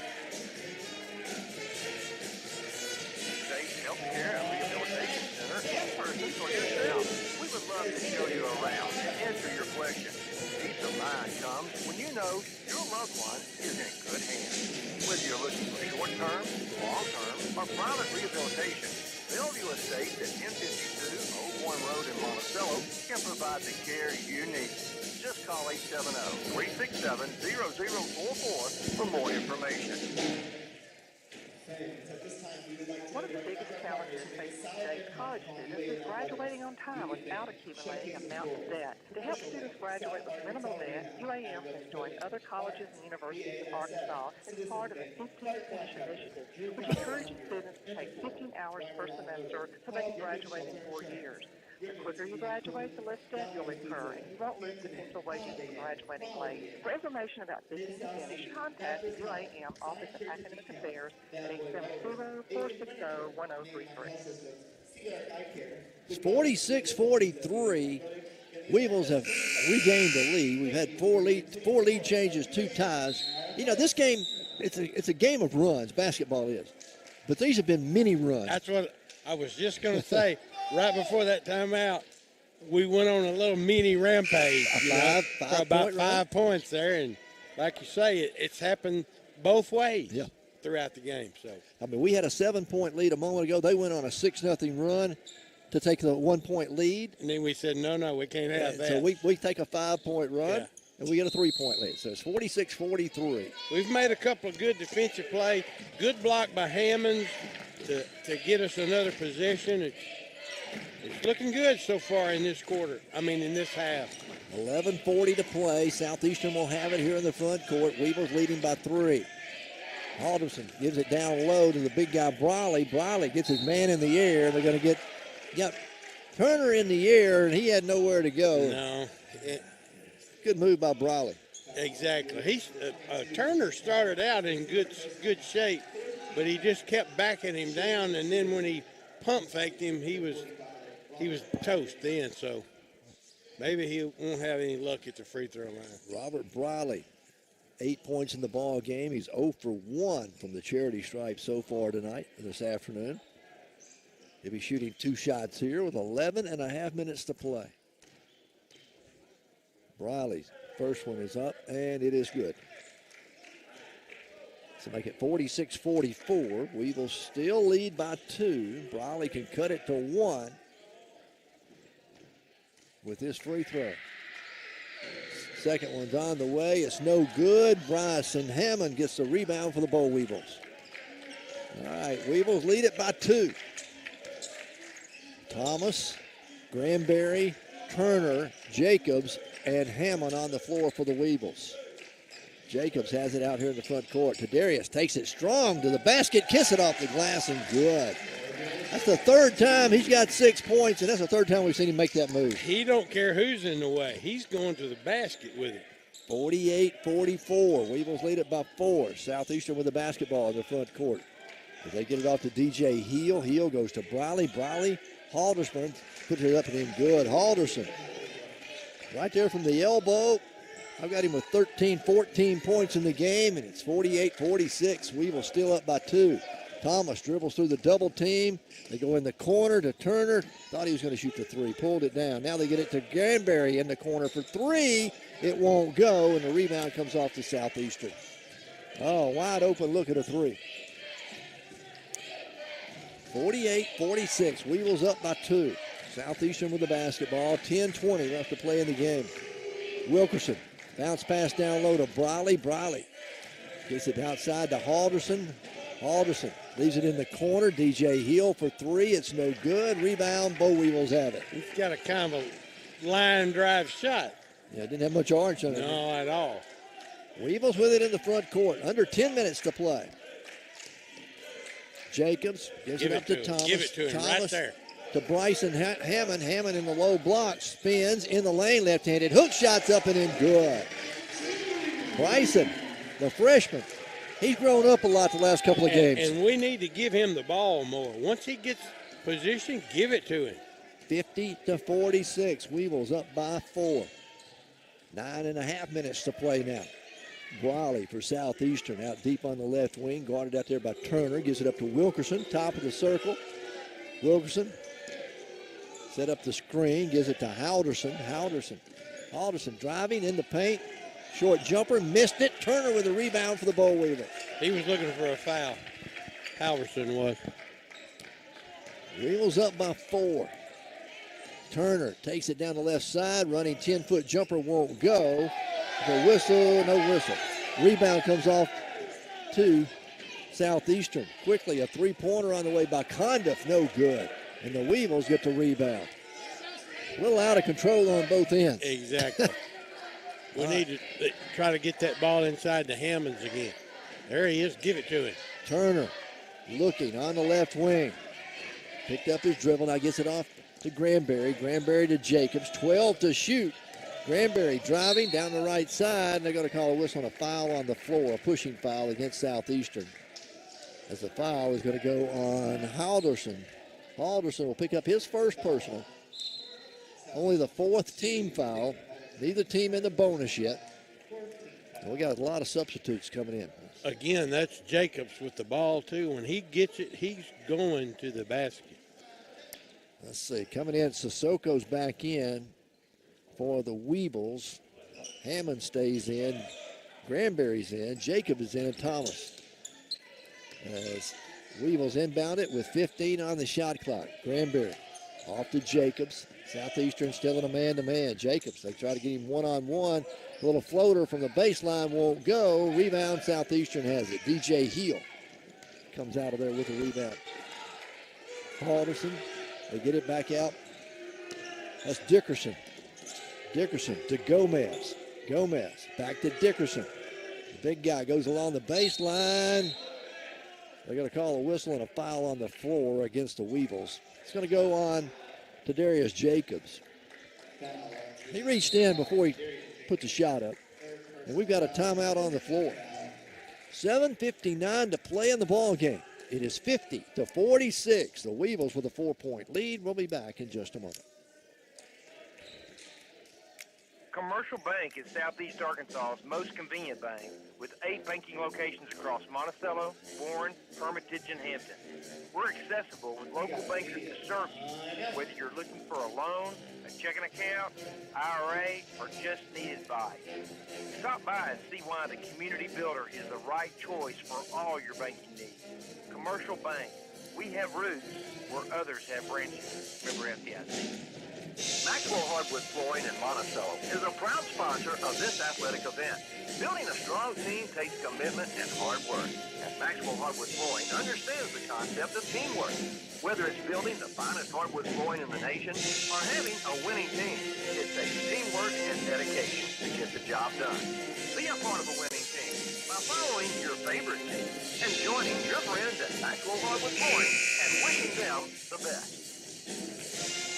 Speaker 4: When you know your loved one is in good hands. Whether you're looking for short-term, long-term, or private rehabilitation, Bellevue Estates at 1052 Old One Road in Monticello can provide the care you need. Just call 870-367-0044 for more information.
Speaker 5: One of the biggest challenges facing today's college students is graduating on time without accumulating amounts of debt. To help students graduate with minimal debt, UAM has joined other colleges and universities of Arkansas as part of a 15 Finish initiative, which encourages students to take 15 hours per semester so they can graduate in 4 years. The quicker you graduate, the less debt you'll incur, and you won't lose potential wages in graduating late. For information about 15 to Finish, contact the UAM Office of Academic Affairs at 870-460-1033.
Speaker 2: It's 46-43. Weevils have regained the lead. We've had four lead changes, 2 ties. You know, this game, it's a game of runs, basketball is. But these have been mini runs.
Speaker 3: That's what I was just going to say. Right before that timeout, we went on a little mini rampage. For about 5 points there. And like you say, it's happened both ways throughout the game. So
Speaker 2: I mean, we had a 7-point lead a moment ago. They went on a 6-0 run to take the 1-point lead.
Speaker 3: And then we said, no, we can't have that.
Speaker 2: So we take a 5-point run, and we get a 3-point lead. So it's 46-43.
Speaker 3: We've made a couple of good defensive plays. Good block by Hammond to get us another possession. It's looking good so far in this in this half.
Speaker 2: 11:40 to play. Southeastern will have it here in the front court. Weevils leading by 3. Halderson gives it down low to the big guy, Briley. Briley gets his man in the air. They're going to get Turner in the air, and he had nowhere to go.
Speaker 3: No.
Speaker 2: Good move by Briley.
Speaker 3: Exactly. Turner started out in good shape, but he just kept backing him down, and then when he pump faked him, he was toast then, so maybe he won't have any luck at the free throw line.
Speaker 2: Robert Briley, 8 points in the ball game. He's 0 for 1 from the charity stripe so far tonight, this afternoon. He'll be shooting 2 shots here with 11.5 minutes to play. Briley's first one is up, and it is good. To make it 46-44. Weevils still lead by 2. Briley can cut it to 1 with his free throw. Second one's on the way. It's no good. Bryson Hammond gets the rebound for the Boll Weevils. All right, Weevils lead it by 2. Thomas, Granberry, Turner, Jacobs, and Hammond on the floor for the Weevils. Jacobs has it out here in the front court. Kadarius takes it strong to the basket, kiss it off the glass, and good. That's the 3rd time he's got 6 points, and that's the 3rd time we've seen him make that move.
Speaker 3: He don't care who's in the way. He's going to the basket with it.
Speaker 2: 48-44. Weevils lead it by 4. Southeastern with the basketball in the front court. As they get it off to DJ Heel. Heel goes to Briley. Briley, Halderson puts it up and in good. Halderson right there from the elbow. I've got him with 13, 14 points in the game, and it's 48-46. Weevils still up by 2. Thomas dribbles through the double team. They go in the corner to Turner. Thought he was going to shoot the 3. Pulled it down. Now they get it to Granberry in the corner for 3. It won't go, and the rebound comes off to Southeastern. Oh, wide open look at a 3. 48-46. Weevils up by 2. Southeastern with the basketball. 10-20 left to play in the game. Wilkerson. Bounce pass down low to Briley. Briley gets it outside to Halderson. Halderson leaves it in the corner. DJ Hill for 3. It's no good. Rebound. Boll Weevils have it.
Speaker 3: He's got a kind of a line drive shot.
Speaker 2: Yeah, didn't have much orange on it.
Speaker 3: No, at all.
Speaker 2: Weevils with it in the front court. Under 10 minutes to play. Jacobs gives it up to Thomas.
Speaker 3: Give it to him right there.
Speaker 2: To Bryson Hammond. Hammond in the low block. Spins in the lane. Left-handed. Hook shots up and in. Good. Bryson, the freshman. He's grown up a lot the last couple of games.
Speaker 3: And we need to give him the ball more. Once he gets position, give it to him.
Speaker 2: 50-46. Weevils up by 4. 9.5 minutes to play now. Briley for Southeastern out deep on the left wing. Guarded out there by Turner. Gives it up to Wilkerson. Top of the circle. Wilkerson set up the screen. Gives it to Halderson. Halderson driving in the paint. Short jumper. Missed it. Turner with a rebound for the Boll Weevils.
Speaker 3: He was looking for a foul. Halverson was.
Speaker 2: Weevils up by 4. Turner takes it down the left side. Running 10-foot jumper won't go. The whistle, no whistle. Rebound comes off to Southeastern. Quickly, a 3-pointer on the way by Condiff. No good. And the Weevils get the rebound. A little out of control on both ends.
Speaker 3: Exactly. We need to try to get that ball inside the Hammonds again. There he is. Give it to him.
Speaker 2: Turner looking on the left wing. Picked up his dribble. Now gets it off to Granberry. Granberry to Jacobs. 12 to shoot. Granberry driving down the right side. And they're going to call a whistle on a foul on the floor. A pushing foul against Southeastern. As the foul is going to go on Halderson. Halderson will pick up his first personal. Only the 4th team foul. Neither team in the bonus yet. And we got a lot of substitutes coming in.
Speaker 3: Again, that's Jacobs with the ball, too. When he gets it, he's going to the basket.
Speaker 2: Let's see. Coming in, Sissoko's back in for the Weevils. Hammond stays in. Granberry's in. Jacob is in, and Thomas. As Weevils inbound it with 15 on the shot clock. Granberry off to Jacobs. Southeastern still in a man-to-man. Jacobs, they try to get him one-on-one. A little floater from the baseline won't go. Rebound, Southeastern has it. DJ Hill comes out of there with a rebound. Halderson, they get it back out. That's Dickerson. Dickerson to Gomez. Gomez back to Dickerson. The big guy goes along the baseline. They're going to call a whistle and a foul on the floor against the Weevils. It's going to go on to Darius Jacobs. He reached in before he put the shot up. And we've got a timeout on the floor. 7:59 to play in the ball game. It is 50-46. The Weevils with a 4-point lead. We'll be back in just a moment.
Speaker 4: Commercial Bank is Southeast Arkansas's most convenient bank, with 8 banking locations across Monticello, Warren, Hermitage, and Hampton. We're accessible with local bankers to serve you, whether you're looking for a loan, a checking account, IRA, or just need advice. Stop by and see why the Community Builder is the right choice for all your banking needs. Commercial Bank. We have roots where others have branches. Member FDIC.
Speaker 7: Maxwell Hardwood Flooring in Monticello is a proud sponsor of this athletic event. Building a strong team takes commitment and hard work. And Maxwell Hardwood Flooring understands the concept of teamwork. Whether it's building the finest hardwood flooring in the nation or having a winning team, it takes teamwork and dedication to get the job done. Be a part of a winning team by following your favorite team and joining your friends at Maxwell Hardwood Flooring and wishing them the best.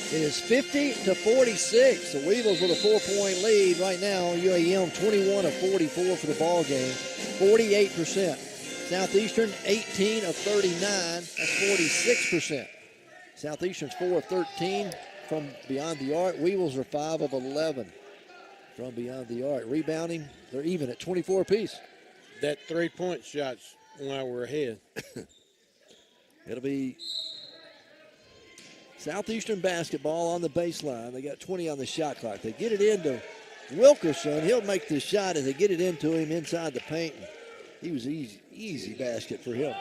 Speaker 2: It is 50-46. The Weevils with a 4-point lead right now. UAM 21 of 44 for the ball game, 48%. Southeastern 18 of 39. That's 46%. Southeastern's 4 of 13 from beyond the arc. Weevils are 5 of 11 from beyond the arc. Rebounding, they're even at 24 apiece.
Speaker 3: That three-point shot's why we're ahead.
Speaker 2: It'll be Southeastern basketball on the baseline. They got 20 on the shot clock. They get it into Wilkerson. He'll make the shot as they get it into him inside the paint. He was easy basket for him.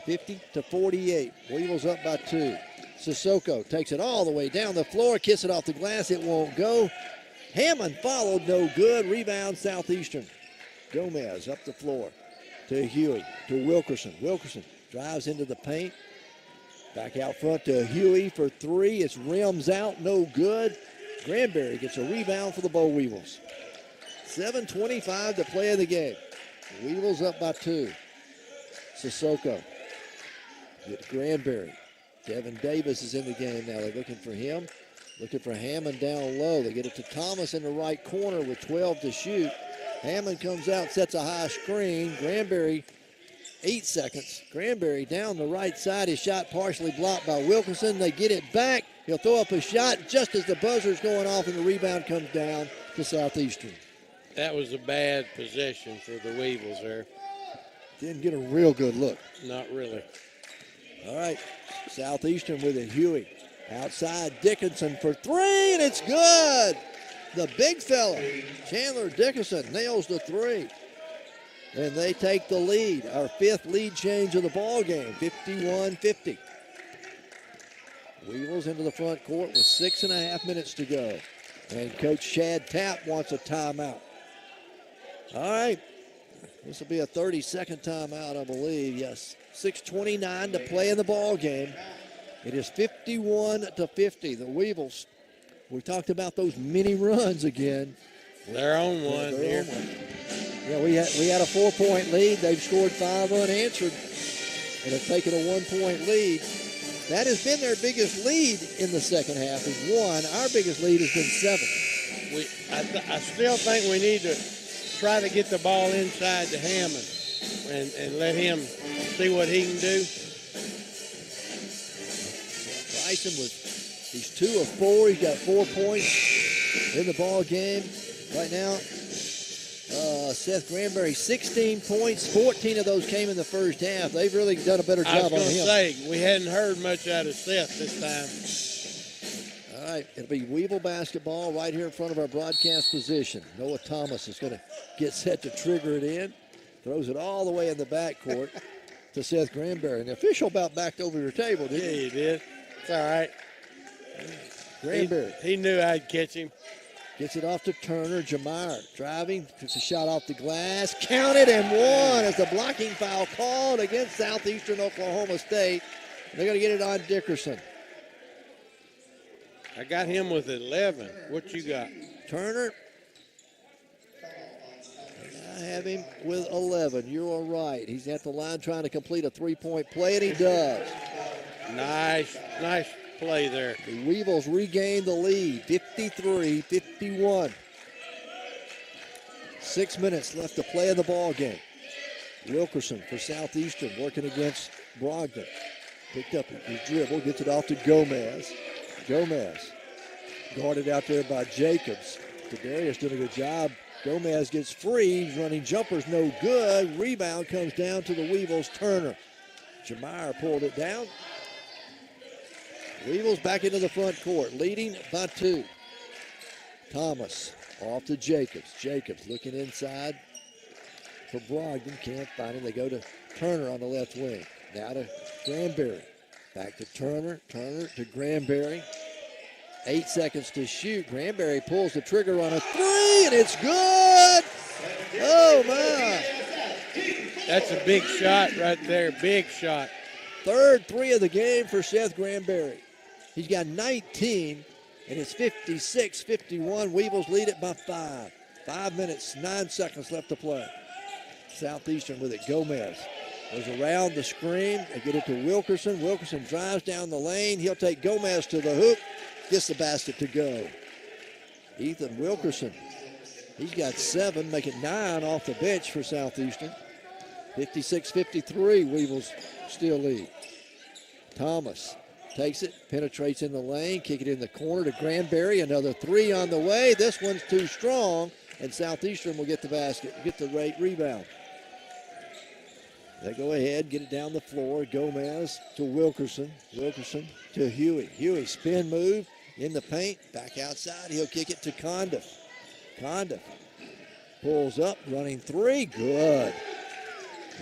Speaker 2: 50-48. Weevils up by 2. Sissoko takes it all the way down the floor, kiss it off the glass. It won't go. Hammond followed, no good. Rebound Southeastern. Gomez up the floor to Huey, to Wilkerson. Wilkerson drives into the paint. Back out front to Huey for 3. It's rims out, no good. Granberry gets a rebound for the Boll Weevils. 7:25 to play in the game. Weevils up by 2. Sissoko with Granberry. Devin Davis is in the game now. They're looking for him. Looking for Hammond down low. They get it to Thomas in the right corner with 12 to shoot. Hammond comes out, sets a high screen. Granberry, 8 seconds. Granberry down the right side. His shot partially blocked by Wilkerson. They get it back. He'll throw up a shot just as the buzzer's going off, and the rebound comes down to Southeastern.
Speaker 3: That was a bad possession for the Weevils there.
Speaker 2: Didn't get a real good look.
Speaker 3: Not really.
Speaker 2: All right, Southeastern with it. Huey outside Dickinson for 3, and it's good. The big fella, Chandler Dickinson, nails the 3. And they take the lead. Our 5th lead change of the ball game, 51-50. Weevils into the front court with 6.5 minutes to go. And Coach Chad Tapp wants a timeout. All right, this will be a 30-second timeout, I believe. Yes, 6:29 to play in the ball game. It is 51-50. The Weevils, we talked about those mini runs again.
Speaker 3: They're on one here.
Speaker 2: Yeah, we had a 4-point lead. They've scored 5 unanswered and have taken a 1-point lead. That has been their biggest lead in the second half, is 1. Our biggest lead has been 7.
Speaker 3: I still think we need to try to get the ball inside to Hammond and let him see what he can do.
Speaker 2: Bryson he's 2 of 4. He's got 4 points in the ball game right now. Seth Granberry, 16 points. 14 of those came in the first half. They've really done a better job on him.
Speaker 3: I was going to say, we hadn't heard much out of Seth this time.
Speaker 2: All right, it'll be Weevil basketball right here in front of our broadcast position. Noah Thomas is going to get set to trigger it in. Throws it all the way in the backcourt to Seth Granberry. And the official about backed over your table, didn't he?
Speaker 3: Yeah, he did. It's all right.
Speaker 2: Granberry.
Speaker 3: He knew I'd catch him.
Speaker 2: Gets it off to Turner. Jamar driving. Puts a shot off the glass. Counted and won. It's a blocking foul called against Southeastern Oklahoma State. They're going to get it on Dickerson.
Speaker 3: I got him with 11. What you got?
Speaker 2: Turner. I have him with 11. You are right. He's at the line trying to complete a 3-point play, and he does.
Speaker 3: Nice play there.
Speaker 2: The Weevils regain the lead, 53-51. 6 minutes left to play in the ball game. Wilkerson for Southeastern working against Brogdon. Picked up his dribble, gets it off to Gomez. Gomez guarded out there by Jacobs. Kadarius doing a good job. Gomez gets free. He's running jumpers, no good. Rebound comes down to the Weevils. Turner. Jamar pulled it down. Weevils back into the front court, leading by 2. Thomas off to Jacobs. Jacobs looking inside for Brogdon. Can't find him. They go to Turner on the left wing. Now to Granberry. Back to Turner. Turner to Granberry. 8 seconds to shoot. Granberry pulls the trigger on a 3, and it's good. Oh, my.
Speaker 3: That's a big shot right there. Big shot.
Speaker 2: Third 3 of the game for Seth Granberry. He's got 19, and it's 56-51. Weevils lead it by 5. 5 minutes, 9 seconds left to play. Southeastern with it. Gomez goes around the screen. They get it to Wilkerson. Wilkerson drives down the lane. He'll take Gomez to the hoop. Gets the basket to go. Ethan Wilkerson. He's got 7, making 9 off the bench for Southeastern. 56-53, Weevils still lead. Thomas takes it, penetrates in the lane, kick it in the corner to Granberry. Another three on the way. This one's too strong, and Southeastern will get the basket, get the rebound. They go ahead, get it down the floor. Gomez to Wilkerson. Wilkerson to Huey. Huey, spin move in the paint. Back outside. He'll kick it to Condiff. Condiff pulls up, running three. Good.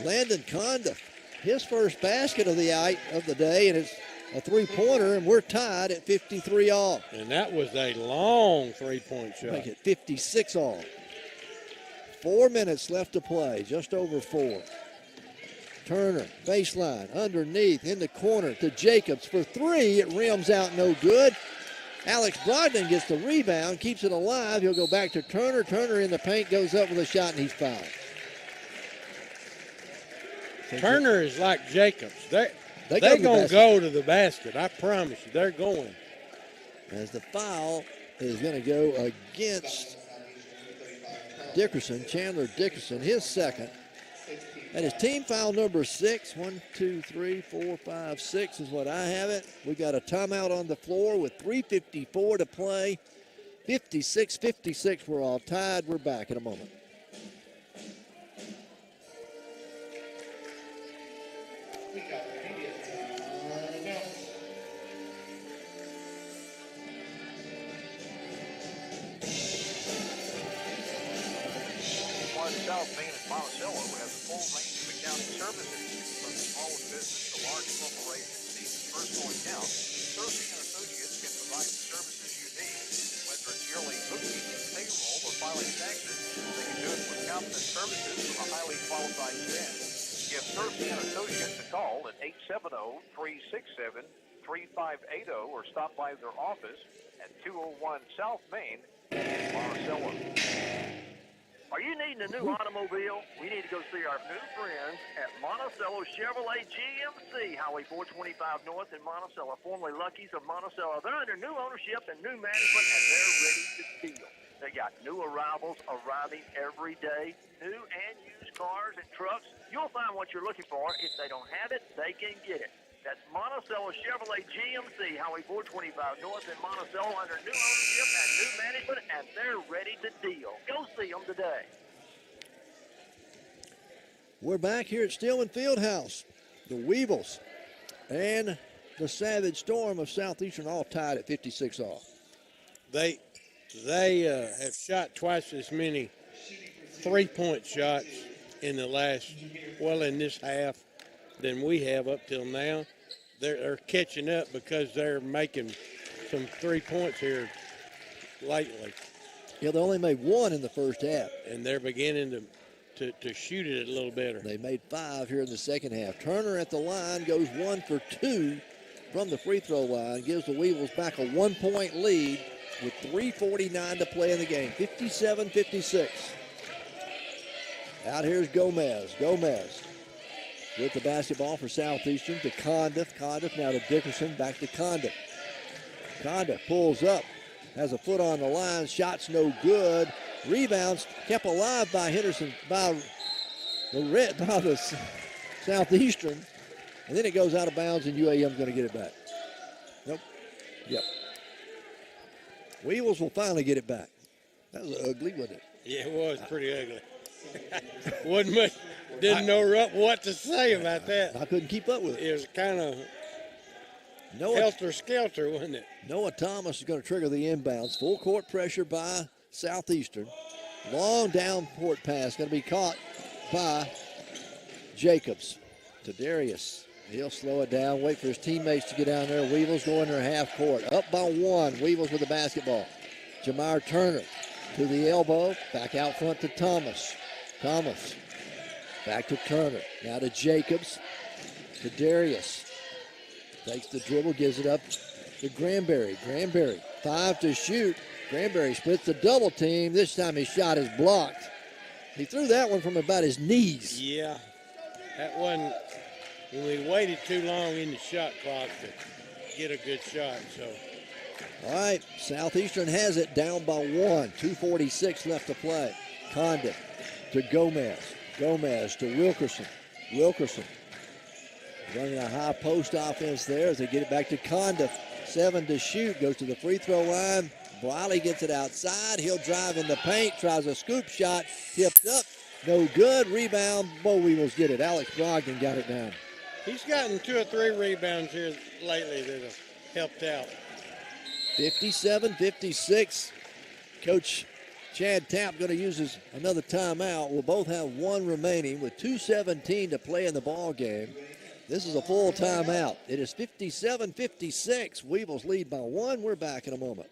Speaker 2: Landon Condiff, his first basket of the day, and it's a three-pointer, and we're tied at 53 all.
Speaker 3: And that was a long three-point shot.
Speaker 2: Make it 56 all. 4 minutes left to play, just over 4. Turner, baseline, underneath, in the corner to Jacobs for three. It rims out, no good. Alex Brogdon gets the rebound, keeps it alive. He'll go back to Turner. Turner in the paint, goes up with a shot, and he's fouled.
Speaker 3: Turner is like Jacobs. They're going to go to the basket. I promise you, they're going.
Speaker 2: As the foul is going to go against Dickerson, Chandler Dickerson, his second. That is team foul number 6. 1, 2, 3, 4, 5, 6 is what I have it. We got a timeout on the floor with 3:54 to play. 56-56, we're all tied. We're back in a moment.
Speaker 7: South Main and Monticello has a full range of accounting services, from the smallest business to large corporations needing personal accounts. 𝗗𝗜𝗦𝗖𝗟𝗔𝗜𝗠𝗘𝗥 can provide the services you need, whether it's yearly bookkeeping, payroll, or filing taxes. They can do it with competent services from a highly qualified staff. Give 𝗗𝗜𝗦𝗖𝗟𝗔𝗜𝗠𝗘𝗥 a call at 870-367-3580 or stop by their office at 201 South Main in Monticello.
Speaker 4: Are you needing a new automobile? We need to go see our new friends at Monticello Chevrolet GMC, Highway 425 North in Monticello, formerly Lucky's of Monticello. They're under new ownership and new management, and they're ready to deal. They got new arrivals arriving every day, new and used cars and trucks. You'll find what you're looking for. If they don't have it, they can get it. That's Monticello Chevrolet GMC, Highway 425 North in Monticello, under new ownership and new management, and they're ready to deal. Go see them today.
Speaker 2: We're back here at Stillman Fieldhouse. The Weevils and the Savage Storm of Southeastern all tied at 56 all.
Speaker 3: They have shot twice as many three-point shots in this half than we have up till now. They're catching up because they're making some 3 points here lately.
Speaker 2: Yeah, they only made one in the first half.
Speaker 3: And they're beginning to shoot it a little better.
Speaker 2: They made 5 here in the second half. Turner at the line goes 1 for 2 from the free throw line, gives the Weevils back a 1-point lead with 3:49 to play in the game. 57-56. Out here's Gomez. Gomez with the basketball for Southeastern to Condiff. Condiff now to Dickerson, back to Condiff. Condiff pulls up, has a foot on the line, shot's no good. Rebounds kept alive by Henderson, by the Southeastern, and then it goes out of bounds, and UAM's going to get it back. Nope. Yep. Weevils will finally get it back. That was ugly, wasn't it?
Speaker 3: Yeah, it was pretty ugly. Wasn't much. Didn't know what to say about that.
Speaker 2: I couldn't keep up with it.
Speaker 3: It was kind of helter-skelter, wasn't it?
Speaker 2: Noah Thomas is going to trigger the inbounds. Full court pressure by Southeastern. Long down court pass going to be caught by Jacobs to Darius. He'll slow it down, wait for his teammates to get down there. Weevils go in their half court. Up by 1. Weevils with the basketball. Jamar Turner to the elbow. Back out front to Thomas. Thomas back to Turner. Now to Jacobs. To Darius. Takes the dribble, gives it up to Granberry. Granberry, 5 to shoot. Granberry splits the double team. This time his shot is blocked. He threw that one from about his knees.
Speaker 3: Yeah, that one, when we waited too long in the shot clock to get a good shot, so.
Speaker 2: All right, Southeastern has it, down by 1. 2:46 left to play. Condiff to Gomez. Gomez to Wilkerson. Wilkerson Running a high post offense there as they get it back to 𝗗𝗜𝗦𝗖𝗟𝗔𝗜𝗠𝗘𝗥. 7 to shoot, goes to the free throw line. 𝗚𝗚ley gets it outside. He'll drive in the paint, tries a scoop shot, tipped up, no good. Rebound, Boll Weevils get it. Alex Brogdon got it down.
Speaker 3: He's gotten 2 or 3 rebounds here lately that have helped out.
Speaker 2: 57-56. Coach Chad Tapp going to use another timeout. We'll both have 1 remaining with 2:17 to play in the ball game. This is a full timeout. It is 57-56. Weevils lead by 1. We're back in a moment.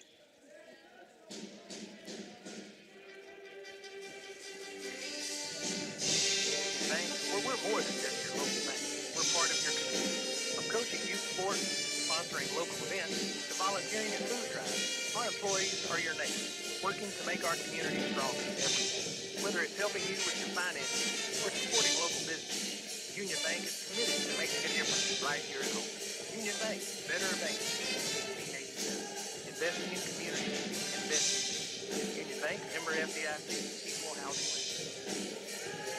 Speaker 4: Bank, well, we're more than just your local bank. We're part of your community. From coaching youth sports, sponsoring local events, to volunteering in food drives, our employees are your neighbors, working to make our community stronger every day. Whether it's helping you with your finances or supporting local business, Union Bank is committed to making a difference right here at home. Union Bank, better banking. Investing in community, investing. Union Bank, member FDIC, equal housing lender.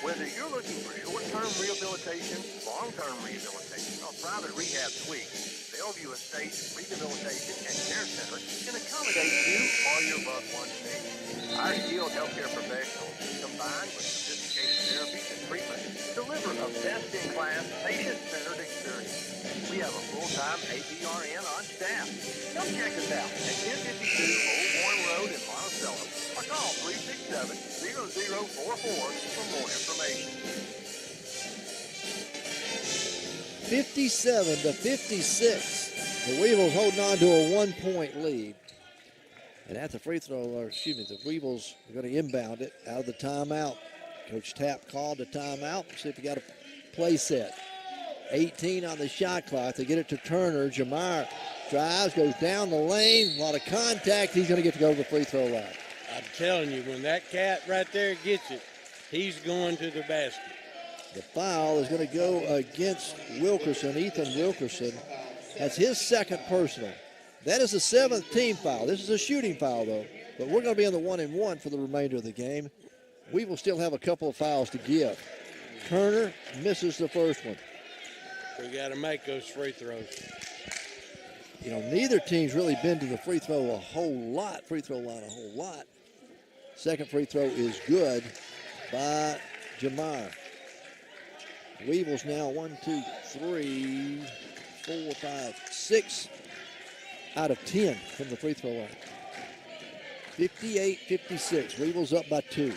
Speaker 4: Whether you're looking for short-term rehabilitation, long-term rehabilitation, or private rehab suites, Bellevue Estates Rehabilitation and Care Center can accommodate you or your loved one's needs. Our skilled healthcare professionals, combined with sophisticated therapies and treatments, deliver a best-in-class, patient-centered experience. We have a full-time APRN on staff. Come check us out at 1052 Old Warren Road in Monticello, or call 367-0044 for more information.
Speaker 2: 57-56. The Weevils holding on to a 1-point lead. And at the free throw, the Weevils are going to inbound it out of the timeout. Coach Tapp called the timeout. See if we got a play set. 18 on the shot clock. They get it to Turner. 𝗗𝗓𝗏 drives, goes down the lane. A lot of contact. He's going to get to go to the free throw line.
Speaker 3: I'm telling you, when that cat right there gets it, he's going to the basket.
Speaker 2: The foul is going to go against Wilkerson, Ethan Wilkerson. That's his second personal. That is the 7th team foul. This is a shooting foul, though. But we're going to be on the 1-and-1 for the remainder of the game. We will still have a couple of fouls to give. Turner misses the first one.
Speaker 3: We got to make those free throws.
Speaker 2: You know, neither team's really been to the free throw line a whole lot. Second free throw is good by 𝗗𝗓𝗏. Weevils now 1, 2, 3, 4, 5, 6 out of 10 from the free throw line. 58-56. Weevils up by 2.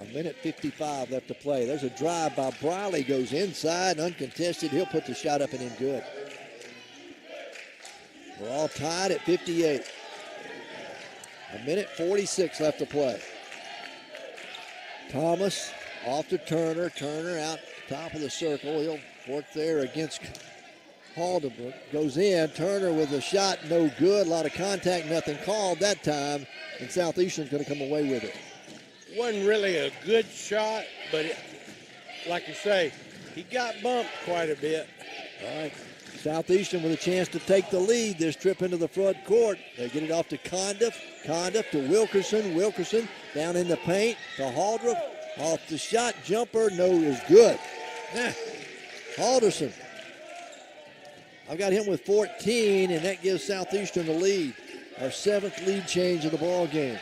Speaker 2: 1:55 left to play. There's a drive by 𝗚𝗏ley, goes inside, uncontested. He'll put the shot up and in good. We're all tied at 58. 1:46 left to play. Thomas off to Turner. Turner out top of the circle. He'll work there against 𝗗𝗏𝗏. Goes in. Turner with a shot, no good. A lot of contact, nothing called that time. And Southeastern's going to come away with it.
Speaker 3: Wasn't really a good shot, but like you say, he got bumped quite a bit.
Speaker 2: All right. Southeastern with a chance to take the lead this trip into the front court. They get it off to 𝗗𝗏𝗏. 𝗗𝗏𝗏 to Wilkerson. Wilkerson down in the paint to 𝗗𝗏𝗏. Off the shot, jumper, no is good. Halderson. I've got him with 14, and that gives Southeastern the lead. Our 7th lead change of the ball game.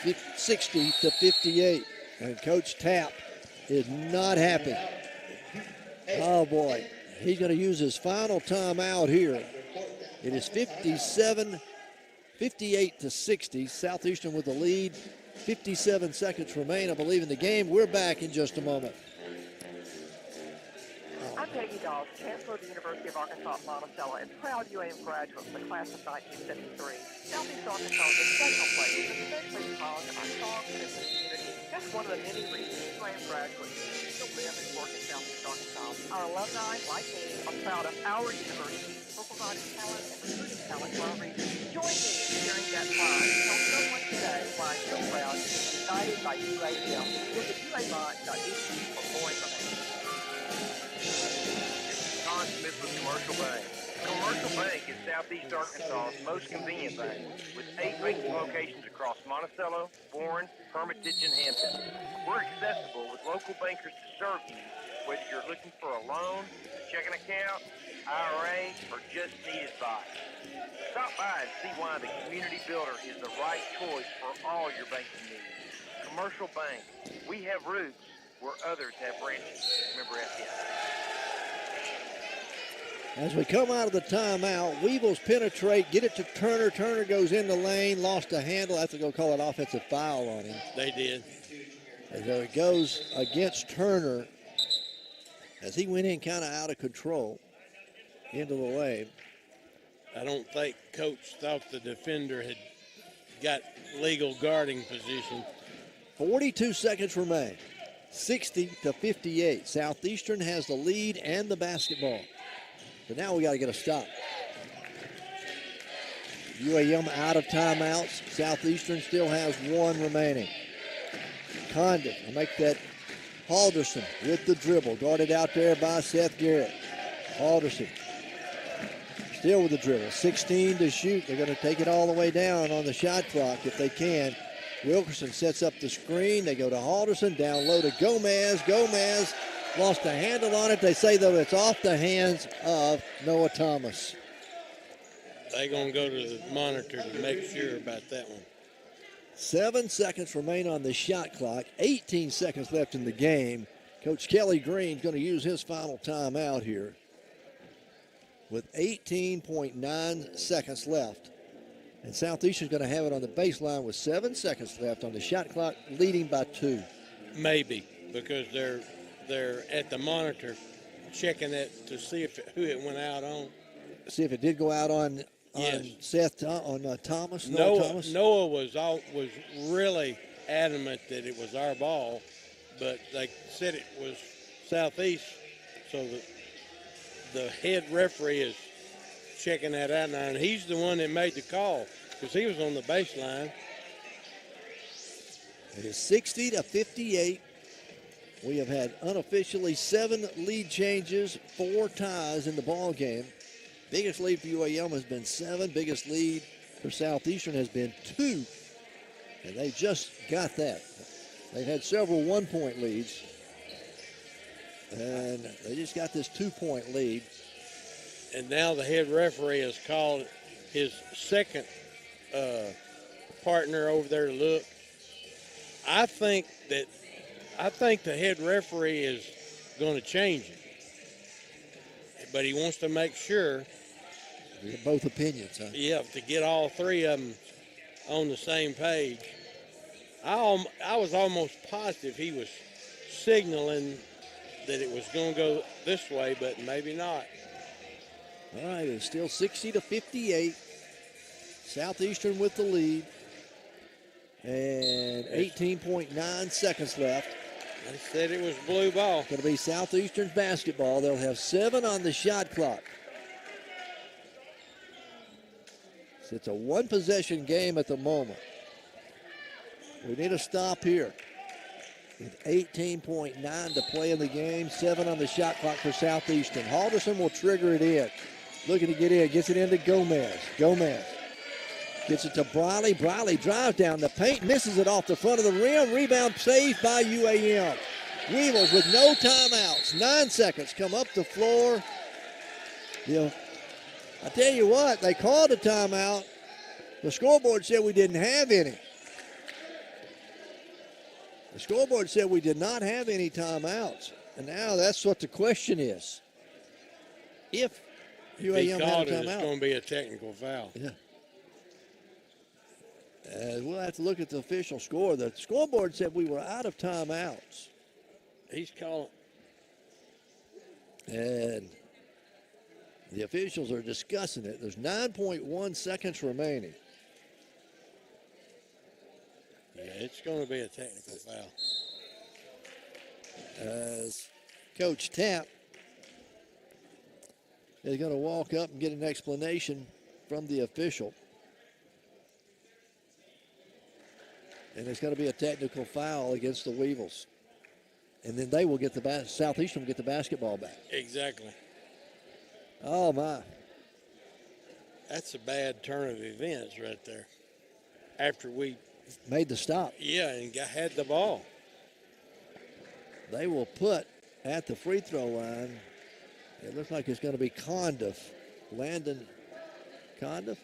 Speaker 2: 60-58. And Coach Tapp is not happy. Oh boy, he's going to use his final timeout here. It is 58-60. Southeastern with the lead. 57 seconds remain, I believe, in the game. We're back in just a moment.
Speaker 5: I'm Peggy Dawes, Chancellor of the University of Arkansas at Monticello and proud UAM graduate of the class of 1973. Southeast Arkansas is a special place, especially because of our strong sense of community. That's one of the many reasons UAM graduates still live and work in Southeast Arkansas. Our alumni, like me, are proud of our university for providing talent and recruiting talent for our region. Join me in sharing that pride. Tell someone today why I'm so proud to be united by UAM. Visit UAM.edu for more information.
Speaker 4: Don Smith with Commercial Bank. Commercial Bank is Southeast Arkansas's most convenient bank, with 8 banking locations across Monticello, Warren, Hermitage, and Hampton. We're accessible with local bankers to serve you Whether you're looking for a loan, a checking account, IRA, or just need advice. Stop by and see why the Community Builder is the right choice for all your banking needs. Commercial Bank. We have roots where others have branches. Remember FDIC.
Speaker 2: As we come out of the timeout, Weevils penetrate, get it to Turner. Turner goes in the lane, lost a handle. I have to go call an offensive foul on him.
Speaker 3: They did.
Speaker 2: And so it goes against Turner as he went in kind of out of control into the lane.
Speaker 3: I don't think Coach thought the defender had got legal guarding position.
Speaker 2: 42 seconds remain. 60-58. Southeastern has the lead and the basketball. But now we got to get a stop. UAM out of timeouts. Southeastern still has one remaining. Condon will make that. Halderson with the dribble. Guarded out there by Seth Garrett. Halderson still with the dribble. 16 to shoot. They're going to take it all the way down on the shot clock if they can. Wilkerson sets up the screen. They go to Halderson. Down low to Gomez. Gomez lost a handle on it. They say, though, it's off the hands of Noah Thomas.
Speaker 3: They're going to go to the monitor to make sure about that one.
Speaker 2: 7 seconds remain on the shot clock. 18 seconds left in the game. Coach Kelly Green's going to use his final timeout here with 18.9 seconds left. And Southeastern's going to have it on the baseline with 7 seconds left on the shot clock, leading by 2.
Speaker 3: Maybe, because they're at the monitor checking it to see who it went out on.
Speaker 2: See if it did go out on Seth, Thomas.
Speaker 3: Noah was really adamant that it was our ball, but they said it was Southeast, so the head referee is checking that out now, and he's the one that made the call because he was on the baseline.
Speaker 2: It is 60-58. We have had unofficially 7 lead changes, 4 ties in the ball game. Biggest lead for UAM has been 7. Biggest lead for Southeastern has been 2. And they just got that. They've had several 1-point leads. And they just got this 2-point lead.
Speaker 3: And now the head referee has called his second partner over there to look. I think the head referee is going to change it. But he wants to make sure.
Speaker 2: Both opinions, huh?
Speaker 3: Yeah, to get all 3 of them on the same page. I was almost positive he was signaling that it was going to go this way, but maybe not.
Speaker 2: All right, it's still 60-58. Southeastern with the lead. And 18.9 seconds left.
Speaker 3: They said it was blue ball.
Speaker 2: Going to be Southeastern's basketball. They'll have 7 on the shot clock. So it's a 1-possession game at the moment. We need a stop here. With 18.9 to play in the game, 7 on the shot clock for Southeastern. Halderson will trigger it in. Looking to get in, gets it into Gomez. Gomez gets it to Briley. Briley drives down the paint, misses it off the front of the rim. Rebound saved by UAM. Weevils with no timeouts. 9 seconds, come up the floor. I tell you what, they called a timeout. The scoreboard said we didn't have any. The scoreboard said we did not have any timeouts. And now that's what the question is. If UAM had a timeout,
Speaker 3: it's going to be a technical foul.
Speaker 2: Yeah. We'll have to look at the official score. The scoreboard said we were out of timeouts.
Speaker 3: He's calling.
Speaker 2: And the officials are discussing it. There's 9.1 seconds remaining.
Speaker 3: Yeah, it's going to be a technical foul.
Speaker 2: As Coach Tapp is going to walk up and get an explanation from the official. And it's going to be a technical foul against the Weevils. And then they will get Southeastern will get the basketball back.
Speaker 3: Exactly.
Speaker 2: Oh, my.
Speaker 3: That's a bad turn of events right there. After we
Speaker 2: made the stop.
Speaker 3: Yeah, and had the ball.
Speaker 2: They will put at the free throw line. It looks like it's going to be Condiff. Landon Condiff.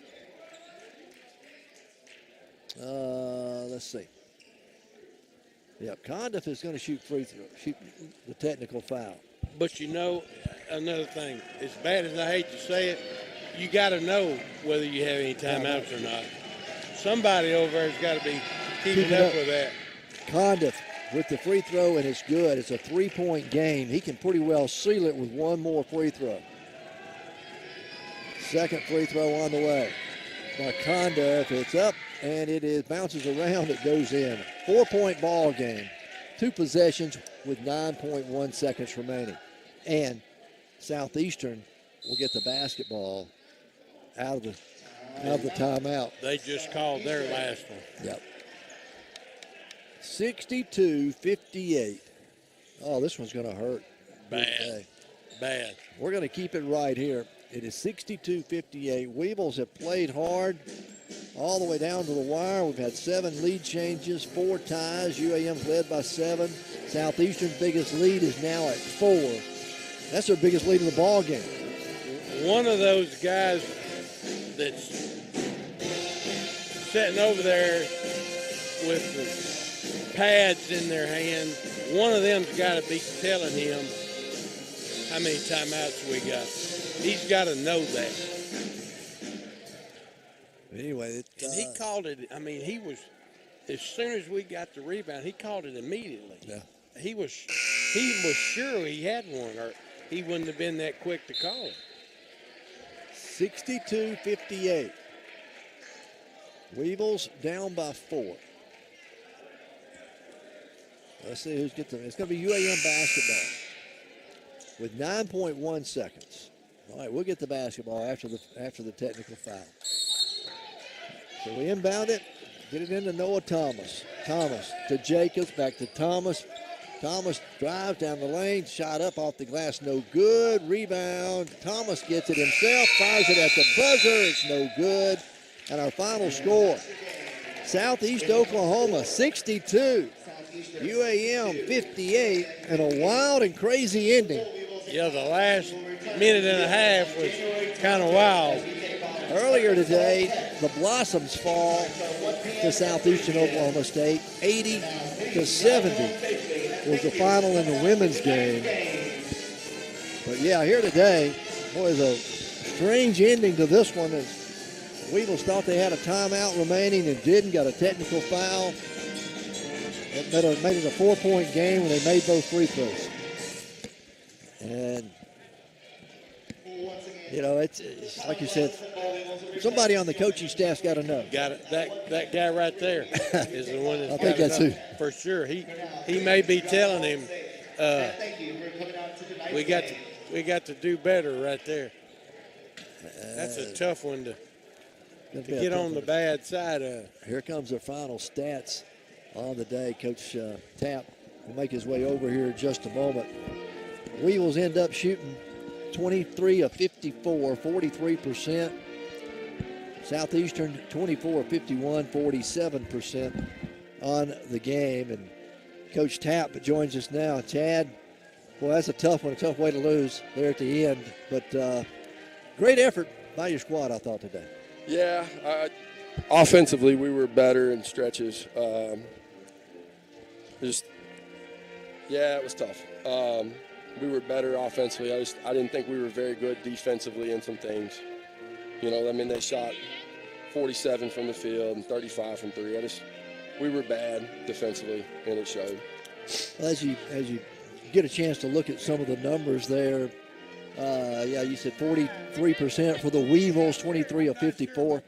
Speaker 2: Let's see. Yep, Condiff is going to shoot the technical foul.
Speaker 3: But you know, another thing, as bad as I hate to say it, you got to know whether you have any timeouts or not. Somebody over there's got to be keeping up with that.
Speaker 2: Condiff with the free throw, and it's good. It's a 3-point game. He can pretty well seal it with one more free throw. Second free throw on the way by Condiff. It's up, and it bounces around. It goes in. 4-point ball game. 2 possessions with 9.1 seconds remaining. And Southeastern will get the basketball out of the timeout.
Speaker 3: They just called their last one.
Speaker 2: Yep. 62-58. Oh, this one's going to hurt.
Speaker 3: Bad.
Speaker 2: We're going to keep it right here. It is 62-58. Weevils have played hard all the way down to the wire. We've had 7 lead changes, 4 ties. UAM's led by 7. Southeastern's biggest lead is now at 4. That's their biggest lead in the ball game.
Speaker 3: One of those guys that's sitting over there with the pads in their hand, one of them's got to be telling him how many timeouts we got. He's got to know that.
Speaker 2: Anyway,
Speaker 3: and he called it. I mean, he was, as soon as we got the rebound, he called it immediately.
Speaker 2: Yeah.
Speaker 3: He was sure he had one, or he wouldn't have been that quick to call it.
Speaker 2: 62-58. Weevils down by 4. Let's see who's get them. It's going to be UAM basketball with 9.1 seconds. All right, we'll get the basketball after the technical foul. So we inbound it, get it into Noah Thomas. Thomas to Jacobs, back to Thomas. Thomas drives down the lane, shot up off the glass, no good. Rebound. Thomas gets it himself, fires it at the buzzer. It's no good. And our final score, Southeast Oklahoma 62, UAM 58, and a wild and crazy ending.
Speaker 3: Yeah, the last minute and a half was kind of wild.
Speaker 2: Earlier today, the Blossoms fall to Southeastern Oklahoma State, 80-70 was the final in the women's game. But yeah, here today, boy, there's a strange ending to this one. As Weevils thought they had a timeout remaining and didn't, got a technical foul. It made it a 4-point game when they made both free throws. And, you know, it's like you said, somebody on the coaching staff's got to know.
Speaker 3: Got it. That guy right there is the one that's
Speaker 2: I think that's who.
Speaker 3: For sure. He may be telling him, we got to do better right there. That's a tough one to get on the bad side of.
Speaker 2: Here comes the final stats on the day. Coach Tapp will make his way over here in just a moment. Weevils end up shooting 23 of 54, 43%. Southeastern 24 of 51, 47% on the game. And Coach Tapp joins us now. Chad, boy, that's a tough one, a tough way to lose there at the end. But great effort by your squad, I thought, today.
Speaker 11: Yeah, offensively we were better in stretches. It was tough. We were better offensively. I didn't think we were very good defensively in some things. You know, I mean, they shot 47 from the field and 35 from 3. We were bad defensively, and it showed.
Speaker 2: Well, as you get a chance to look at some of the numbers there, you said 43% for the Weevils, 23 of 54.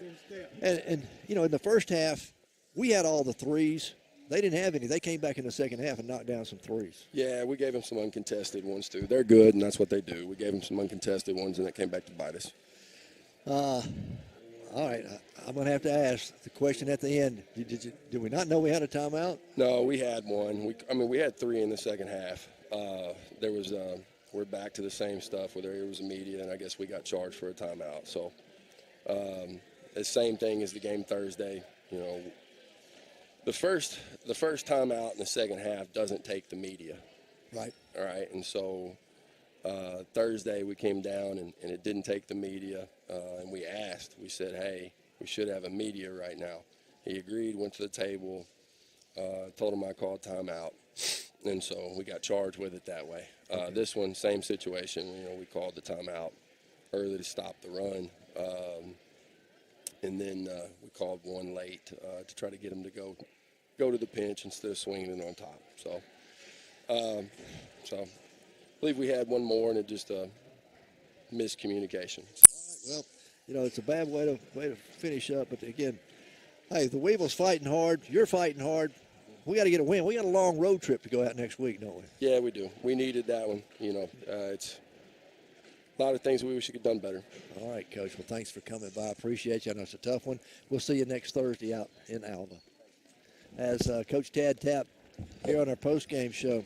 Speaker 2: And, you know, in the first half, we had all the threes. They didn't have any. They came back in the second half and knocked down some threes.
Speaker 11: Yeah, we gave them some uncontested ones, too. They're good, and that's what they do. We gave them some uncontested ones, and it came back to bite us.
Speaker 2: All right, I'm going to have to ask the question at the end. Did we not know we had a timeout?
Speaker 11: No, we had one. We had 3 in the second half. We're back to the same stuff where it was immediate, and I guess we got charged for a timeout. So the same thing as the game Thursday. You know, the first timeout in the second half doesn't take the media.
Speaker 2: Right.
Speaker 11: All right. And so Thursday we came down and it didn't take the media. And we asked, we said, hey, we should have a media right now. He agreed, went to the table, told him I called timeout. And so we got charged with it that way. This one, same situation. You know, we called the timeout early to stop the run. And then we called one late to try to get him to go to the pinch instead of swinging it on top. So I believe we had one more, and it just miscommunication.
Speaker 2: Well, you know, it's a bad way to finish up. But again, hey, the Weevils fighting hard. You're fighting hard. We got to get a win. We got a long road trip to go out next week, don't we?
Speaker 11: Yeah, we do. We needed that one. You know, it's a lot of things we wish we could have done better.
Speaker 2: All right, Coach. Well, thanks for coming by. I appreciate you. I know it's a tough one. We'll see you next Thursday out in Alva. As Coach Tad Tapp here on our post-game show.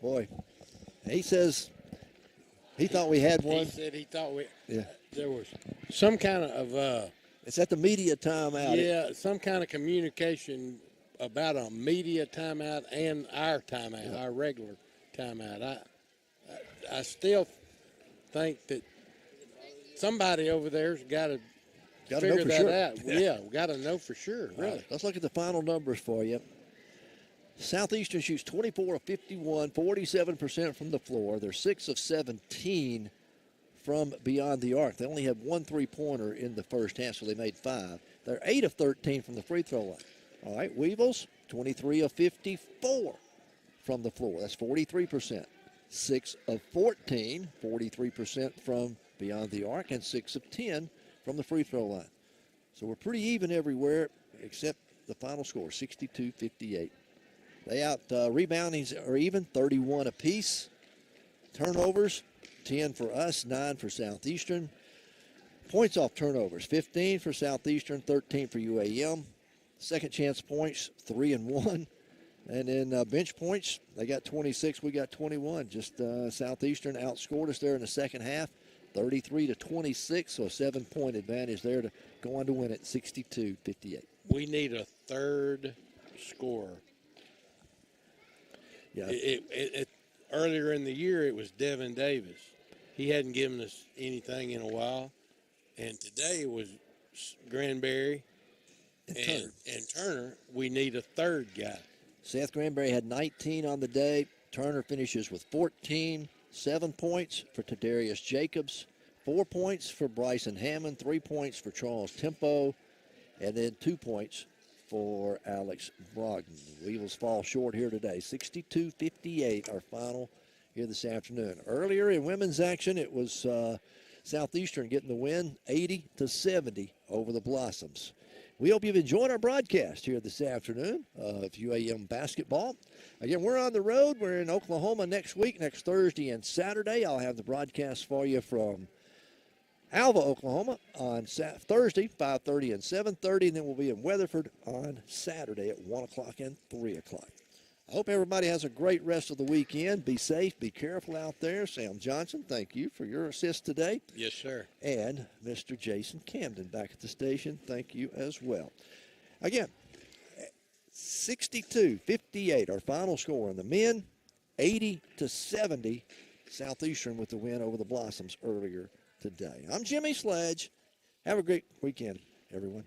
Speaker 2: Boy, he says he thought we had one.
Speaker 3: He said he thought
Speaker 2: Yeah.
Speaker 3: there was some kind of
Speaker 2: it's at the media timeout.
Speaker 3: Yeah, some kind of communication about a media timeout and our timeout, our regular timeout. I still think that somebody over there's got to figure that out. Yeah, we got to know for sure, really.
Speaker 2: Right, let's look at the final numbers for you. Southeastern shoots 24 of 51, 47% from the floor. They're 6 of 17 from beyond the arc. They only had 1 3-pointer in the first half, so they made 5. They're 8 of 13 from the free throw line. All right, Weevils, 23 of 54 from the floor. That's 43%. 6 of 14, 43% from beyond the arc, and 6 of 10 from the free throw line. So we're pretty even everywhere except the final score, 62-58. They out reboundings are even, 31 apiece. Turnovers, 10 for us, 9 for Southeastern. Points off turnovers, 15 for Southeastern, 13 for UAM. Second chance points, 3 and 1. And then bench points, they got 26, we got 21. Just Southeastern outscored us there in the second half, 33-26, so a 7-point advantage there to go on to win it, 62-58.
Speaker 3: We need a third scorer.
Speaker 2: Yeah.
Speaker 3: Earlier in the year, it was Devin Davis. He hadn't given us anything in a while. And today it was Granberry and Turner. We need a third guy.
Speaker 2: Seth Granberry had 19 on the day. Turner finishes with 14, 7 points for Tadarius Jacobs, 4 points for Bryson Hammond, 3 points for Charles Tempo, and then 2 points for Alex Brogdon. The Weevils fall short here today, 62-58, our final here this afternoon. Earlier in women's action, it was Southeastern getting the win, 80-70 over the Blossoms. We hope you've enjoyed our broadcast here this afternoon of UAM basketball. Again, we're on the road. We're in Oklahoma next week, next Thursday and Saturday. I'll have the broadcast for you from Alva, Oklahoma on Thursday, 5:30 and 7:30, and then we'll be in Weatherford on Saturday at 1 o'clock and 3 o'clock. I hope everybody has a great rest of the weekend. Be safe, be careful out there. Sam Johnson, thank you for your assist today.
Speaker 3: Yes, sir.
Speaker 2: And Mr. Jason Camden back at the station, thank you as well. Again, 62-58, our final score. In the men, 80-70, Southeastern with the win over the Blossoms earlier today. I'm Jimmy Sledge. Have a great weekend, everyone.